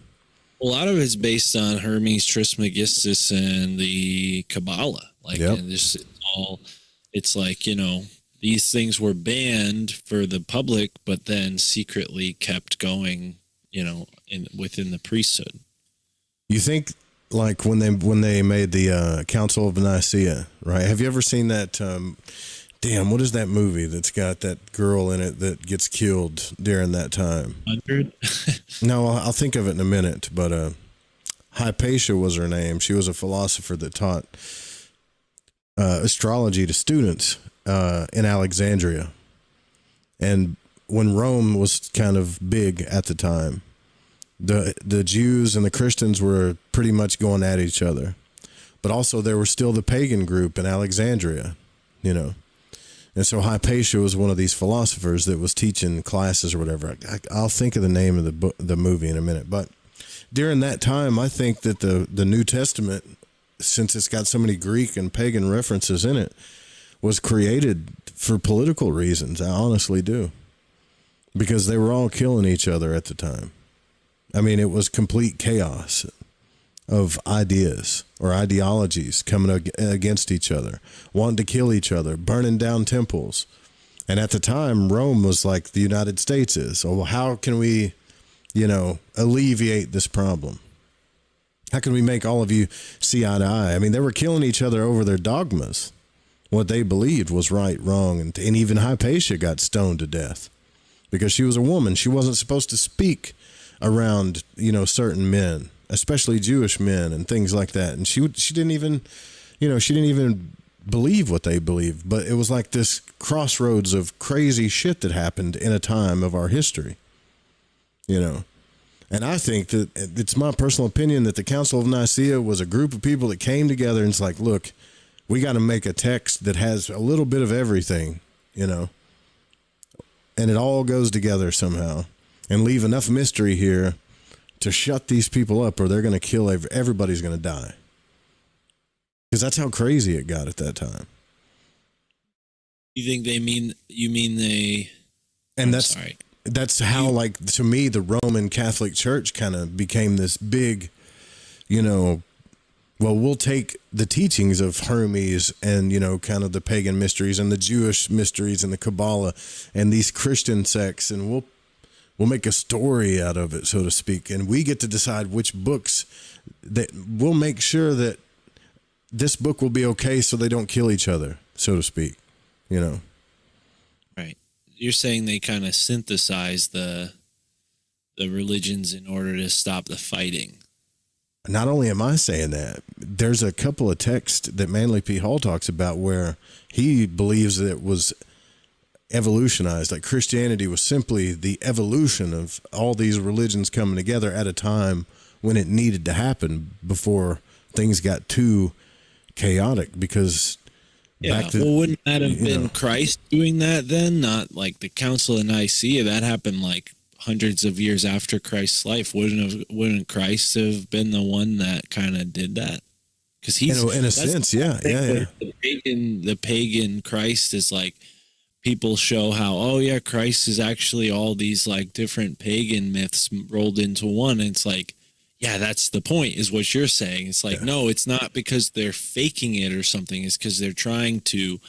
A lot of it's based on Hermes Trismegistus and the Kabbalah. Like, and this is all. It's like, you know, these things were banned for the public, but then secretly kept going, you know, within the priesthood. You think like when they made the Council of Nicaea, right? Have you ever seen that? Damn, what is that movie that's got that girl in it that gets killed during that time? 100? No, I'll think of it in a minute. But Hypatia was her name. She was a philosopher that taught astrology to students in Alexandria. And when Rome was kind of big at the time, the Jews and the Christians were pretty much going at each other. But also there was still the pagan group in Alexandria, you know. And so Hypatia was one of these philosophers that was teaching classes or whatever. I'll think of the name of the movie in a minute. But during that time, I think that the New Testament, since it's got so many Greek and pagan references in it, was created for political reasons. I honestly do. Because they were all killing each other at the time. I mean, it was complete chaos of ideas or ideologies coming against each other, wanting to kill each other, burning down temples. And at the time, Rome was like the United States is. So how can we, you know, alleviate this problem? How can we make all of you see eye to eye? I mean, they were killing each other over their dogmas, what they believed was right, wrong. And even Hypatia got stoned to death because she was a woman. She wasn't supposed to speak around, you know, certain men, especially Jewish men and things like that. And she didn't even, you know, she didn't even believe what they believed. But it was like this crossroads of crazy shit that happened in a time of our history, you know. And I think that it's my personal opinion that the Council of Nicaea was a group of people that came together and it's like, look, we got to make a text that has a little bit of everything, you know, and it all goes together somehow and leave enough mystery here to shut these people up or they're going to kill everybody's going to die. Because that's how crazy it got at that time. You think you mean they, and that's how, like, to me, the Roman Catholic Church kind of became this big, you know, well, we'll take the teachings of Hermes and, you know, kind of the pagan mysteries and the Jewish mysteries and the Kabbalah and these Christian sects, and we'll make a story out of it, so to speak. And we get to decide which books that we'll make sure that this book will be okay so they don't kill each other, so to speak, you know. Right. You're saying they kind of synthesize the religions in order to stop the fighting. Not only am I saying that, there's a couple of texts that Manly P. Hall talks about where he believes that it was evolutionized, like Christianity was simply the evolution of all these religions coming together at a time when it needed to happen before things got too chaotic. Because wouldn't that have been Christ doing that then? Not like the Council of Nicaea. That happened like hundreds of years after Christ's life. Wouldn't Christ have been the one that kind of did that? Because he's in a sense, yeah. The pagan Christ is like, people show how, oh yeah, Christ is actually all these like different pagan myths rolled into one. And it's like, yeah, that's the point, is what you're saying. It's like, no, it's not because they're faking it or something. It's because they're trying to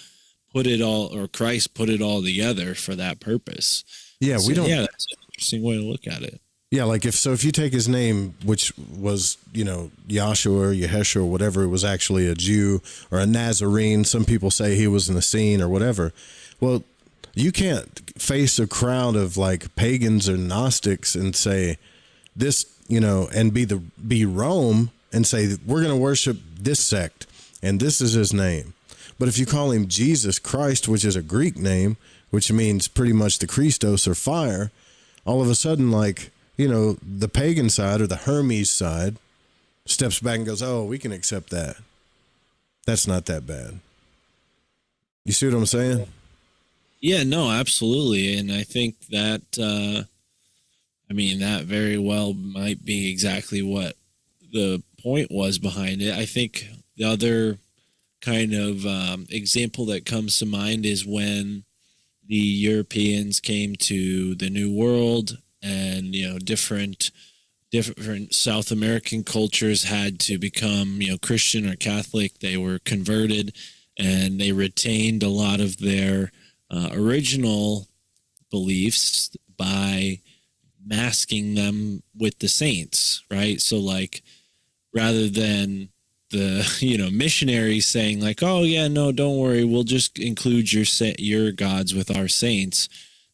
put it all, or Christ put it all together for that purpose. Yeah, so, we don't. Yeah, that's an interesting way to look at it. Yeah, like if you take his name, which was, you know, Yahshua or Yeshua or whatever, it was actually a Jew or a Nazarene. Some people say he was an Essene or whatever. Well, you can't face a crowd of like pagans or Gnostics and say this, you know, and be Rome and say we're going to worship this sect and this is his name. But if you call him Jesus Christ, which is a Greek name, which means pretty much the Christos or fire, all of a sudden, like, you know, the pagan side or the Hermes side steps back and goes, oh, we can accept that. That's not that bad. You see what I'm saying? Yeah, no, absolutely. And I think that, that very well might be exactly what the point was behind it. I think the other kind of example that comes to mind is when the Europeans came to the New World, and, you know, different South American cultures had to become, you know, Christian or Catholic. They were converted, and they retained a lot of their original beliefs by masking them with the saints, right? So, like, rather than the, you know, missionaries saying like, oh yeah, no, don't worry, we'll just include your gods with our saints,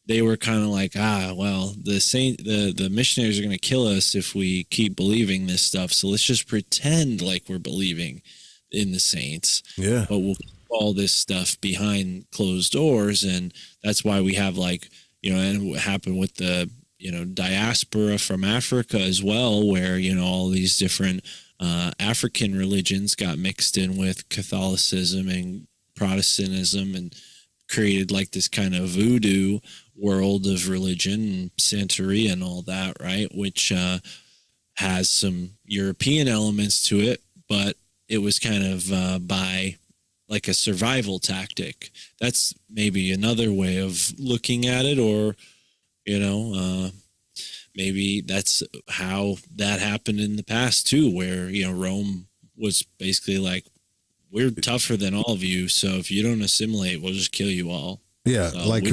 they were kind of like, well, the missionaries are going to kill us if we keep believing this stuff, so let's just pretend like we're believing in the saints. Yeah. But we'll keep all this stuff behind closed doors. And that's why we have, like, you know, and what happened with the, you know, diaspora from Africa as well, where, you know, all these different African religions got mixed in with Catholicism and Protestantism and created like this kind of voodoo world of religion and Santeria and all that, right? Which has some European elements to it, but it was kind of by like a survival tactic. That's maybe another way of looking at it, or, you know, maybe that's how that happened in the past too, where, you know, Rome was basically like, we're tougher than all of you, so if you don't assimilate, we'll just kill you all. Yeah, So like we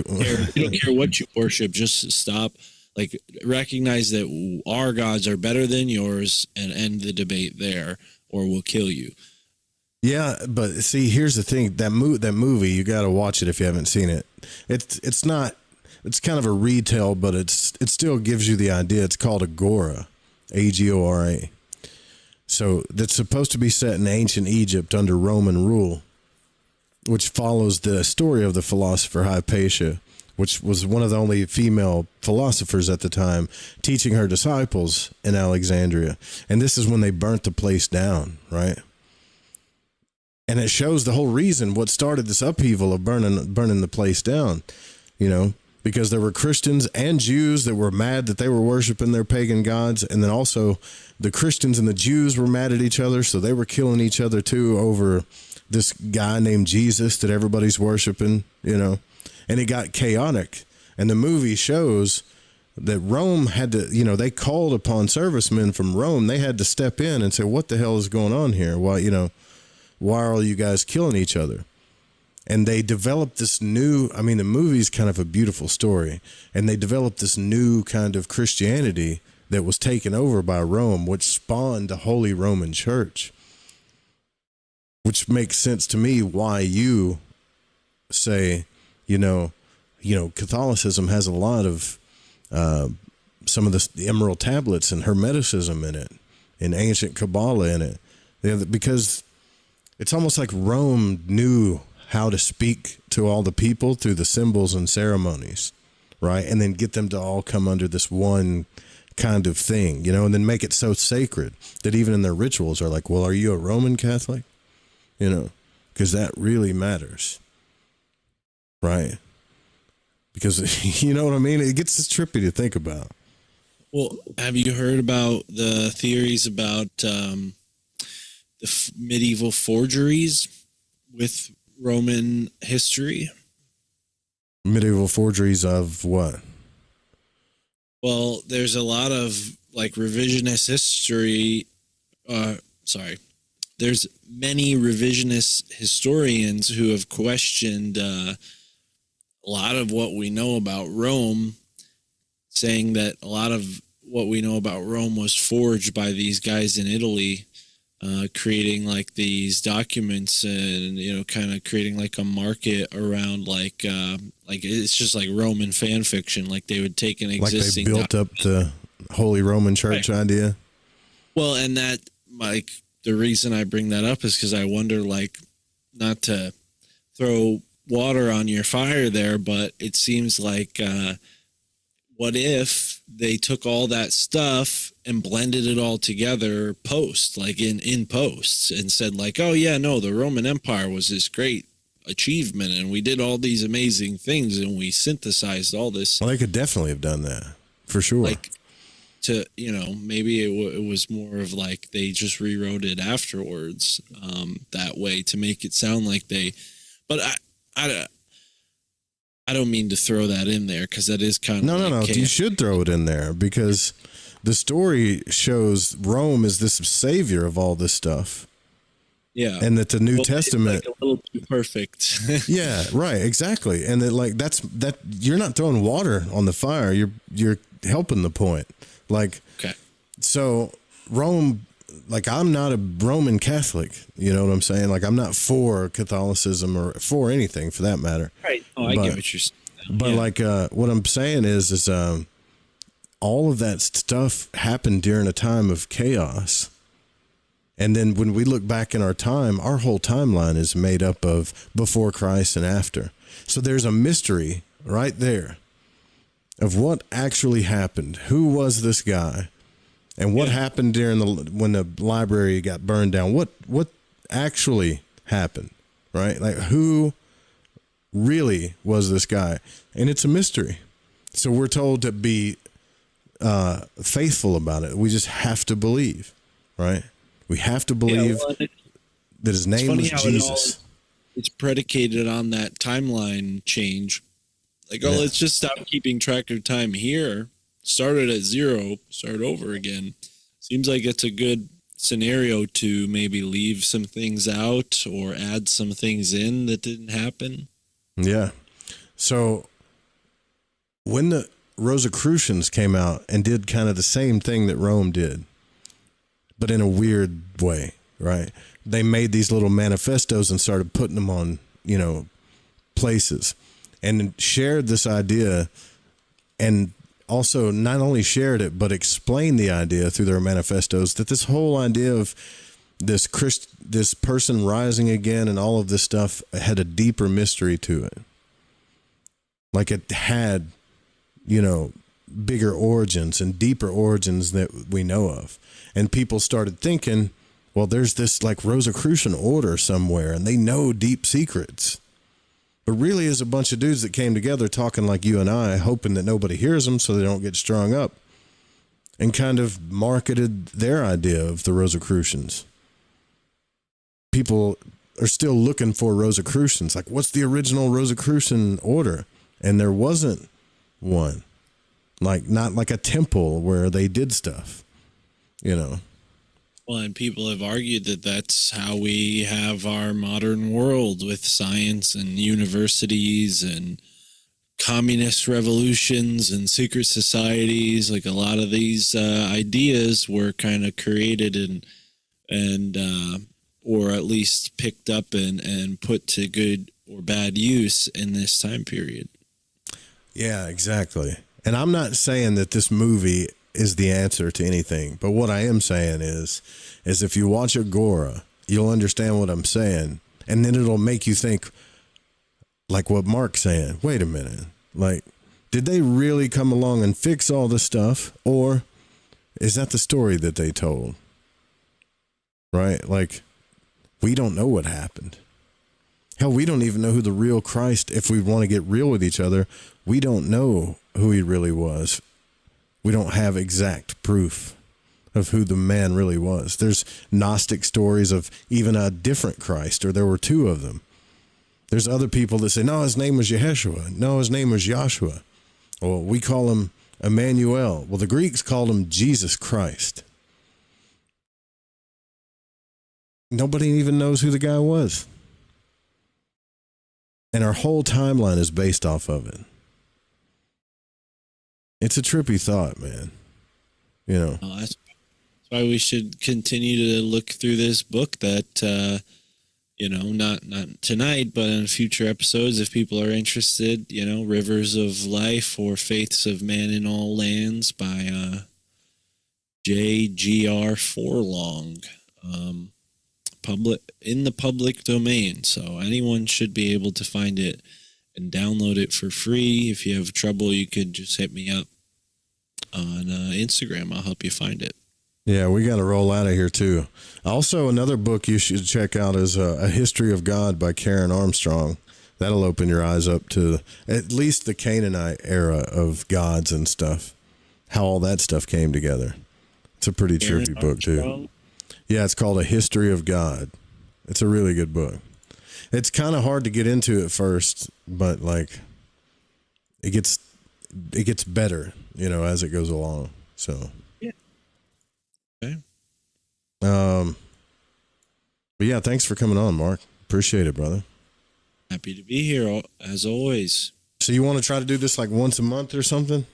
don't care what you worship, just stop. Like, recognize that our gods are better than yours and end the debate there, or we'll kill you. Yeah, but see, here's the thing: that movie, you got to watch it if you haven't seen it. It's not. It's kind of a retell, but it still gives you the idea. It's called Agora, Agora. So that's supposed to be set in ancient Egypt under Roman rule, which follows the story of the philosopher Hypatia, which was one of the only female philosophers at the time, teaching her disciples in Alexandria. And this is when they burnt the place down, right? And it shows the whole reason what started this upheaval of burning the place down, you know, because there were Christians and Jews that were mad that they were worshiping their pagan gods. And then also the Christians and the Jews were mad at each other. So they were killing each other too over this guy named Jesus that everybody's worshiping, you know, and it got chaotic. And the movie shows that Rome had to, you know, they called upon servicemen from Rome. They had to step in and say, what the hell is going on here? Why are all you guys killing each other? And they developed this new, the movie's kind of a beautiful story. And they developed this new kind of Christianity that was taken over by Rome, which spawned the Holy Roman Church. Which makes sense to me why you say, you know, Catholicism has a lot of some of the emerald tablets and Hermeticism in it, and ancient Kabbalah in it. Because it's almost like Rome knew how to speak to all the people through the symbols and ceremonies, right? And then get them to all come under this one kind of thing, you know, and then make it so sacred that even in their rituals are like, well, are you a Roman Catholic? You know, because that really matters, right? Because, you know what I mean? It gets trippy to think about. Well, have you heard about the theories about the medieval forgeries with Roman history? Medieval forgeries of what? Well, there's a lot of like revisionist history. There's many revisionist historians who have questioned a lot of what we know about Rome, saying that a lot of what we know about Rome was forged by these guys in Italy, creating like these documents and, you know, kind of creating like a market around like it's just like Roman fan fiction. Like they would take an existing like they built up the Holy Roman Church idea. Well, and that like the reason I bring that up is because I wonder, like, not to throw water on your fire there, but it seems like, what if they took all that stuff and blended it all together in posts, and said, like, oh yeah, no, the Roman Empire was this great achievement and we did all these amazing things and we synthesized all this. Well, they could definitely have done that for sure. Like, to, maybe it was more of like they just rewrote it afterwards, that way to make it sound like but I don't mean to throw that in there, because that is kind of no. You should throw it in there, because the story shows Rome is this savior of all this stuff. Yeah, and that the New Testament, like a little too perfect. Yeah, right, exactly. And that you're not throwing water on the fire. You're helping the point. Like, okay, so Rome. Like, I'm not a Roman Catholic, you know what I'm saying? Like, I'm not for Catholicism or for anything for that matter. Right. Oh, I get what you're saying. But like, what I'm saying is all of that stuff happened during a time of chaos. And then when we look back in our time, our whole timeline is made up of before Christ and after. So there's a mystery right there of what actually happened. Who was this guy? And what happened when the library got burned down? What actually happened, right? Like, who really was this guy? And it's a mystery. So we're told to be faithful about it. We just have to believe, right? We have to believe that his name was Jesus. It's predicated on that timeline change. Like, let's just stop keeping track of time here. Started at 0, start over again. Seems like it's a good scenario to maybe leave some things out or add some things in that didn't happen. Yeah. So when the Rosicrucians came out and did kind of the same thing that Rome did, but in a weird way, right? They made these little manifestos and started putting them on, places, and shared this idea, and also not only shared it, but explained the idea through their manifestos, that this whole idea of this person rising again and all of this stuff had a deeper mystery to it. Like, it had, bigger origins and deeper origins that we know of. And people started thinking, well, there's this like Rosicrucian order somewhere and they know deep secrets. But really is a bunch of dudes that came together talking like you and I, hoping that nobody hears them so they don't get strung up, and kind of marketed their idea of the Rosicrucians. People are still looking for Rosicrucians. Like, what's the original Rosicrucian order? And there wasn't one. Like, not like a temple where they did stuff, Well, and people have argued that that's how we have our modern world, with science and universities and communist revolutions and secret societies. Like, a lot of these ideas were kind of created and or at least picked up and put to good or bad use in this time period. Yeah, exactly. And I'm not saying that this movie is the answer to anything, but what I am saying is if you watch Agora, you'll understand what I'm saying, and then it'll make you think, like what Mark's saying, wait a minute, like, did they really come along and fix all this stuff, or is that the story that they told? Right? Like, we don't know what happened. Hell, we don't even know who the real Christ, if we want to get real with each other, we don't know who he really was. We don't have exact proof of who the man really was. There's Gnostic stories of even a different Christ, or there were two of them. There's other people that say, no, his name was Yeshua. No, his name was Joshua. Well, we call him Emmanuel. Well, the Greeks called him Jesus Christ. Nobody even knows who the guy was. And our whole timeline is based off of it. It's a trippy thought, man. That's why we should continue to look through this book that, not tonight, but in future episodes, if people are interested, Rivers of Life or Faiths of Man in All Lands by J.G.R. Forlong. in the public domain, so anyone should be able to find it and download it for free. If you have trouble, you could just hit me up on Instagram. I'll help you find it. Yeah, we got to roll out of here too. Also, another book you should check out is A History of God by Karen Armstrong. That'll open your eyes up to at least the Canaanite era of gods and stuff, how all that stuff came together. It's a pretty trippy book too. Yeah, it's called A History of God. It's a really good book. It's kind of hard to get into at first, but like it gets better, as it goes along. So yeah. Okay. But yeah, thanks for coming on, Mark. Appreciate it, brother. Happy to be here as always. So you want to try to do this like once a month or something?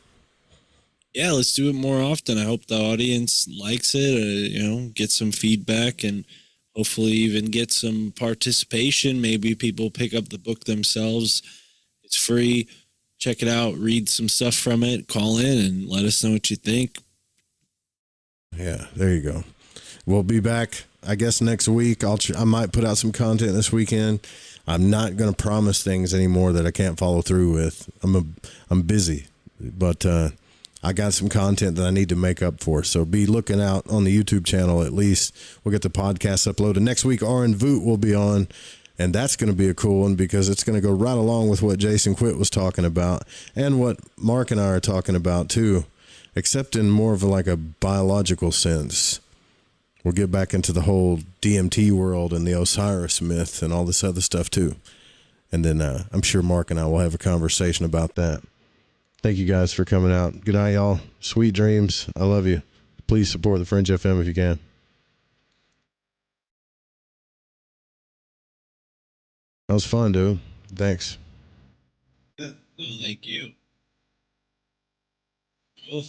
Yeah, let's do it more often. I hope the audience likes it, get some feedback and hopefully even get some participation. Maybe people pick up the book themselves. It's free. Check it out. Read some stuff from it. Call in and let us know what you think. Yeah, there you go. We'll be back, I guess, next week. I might put out some content this weekend. I'm not going to promise things anymore that I can't follow through with. I'm busy, but I got some content that I need to make up for. So be looking out on the YouTube channel at least. We'll get the podcast uploaded. Next week, Aaron Voot will be on, and that's going to be a cool one because it's going to go right along with what Jason Quitt was talking about and what Mark and I are talking about too, except in more of like a biological sense. We'll get back into the whole DMT world and the Osiris myth and all this other stuff too. And then I'm sure Mark and I will have a conversation about that. Thank you guys for coming out. Good night, y'all. Sweet dreams. I love you. Please support the Fringe FM if you can. That was fun, dude. Thanks. Thank you. Well,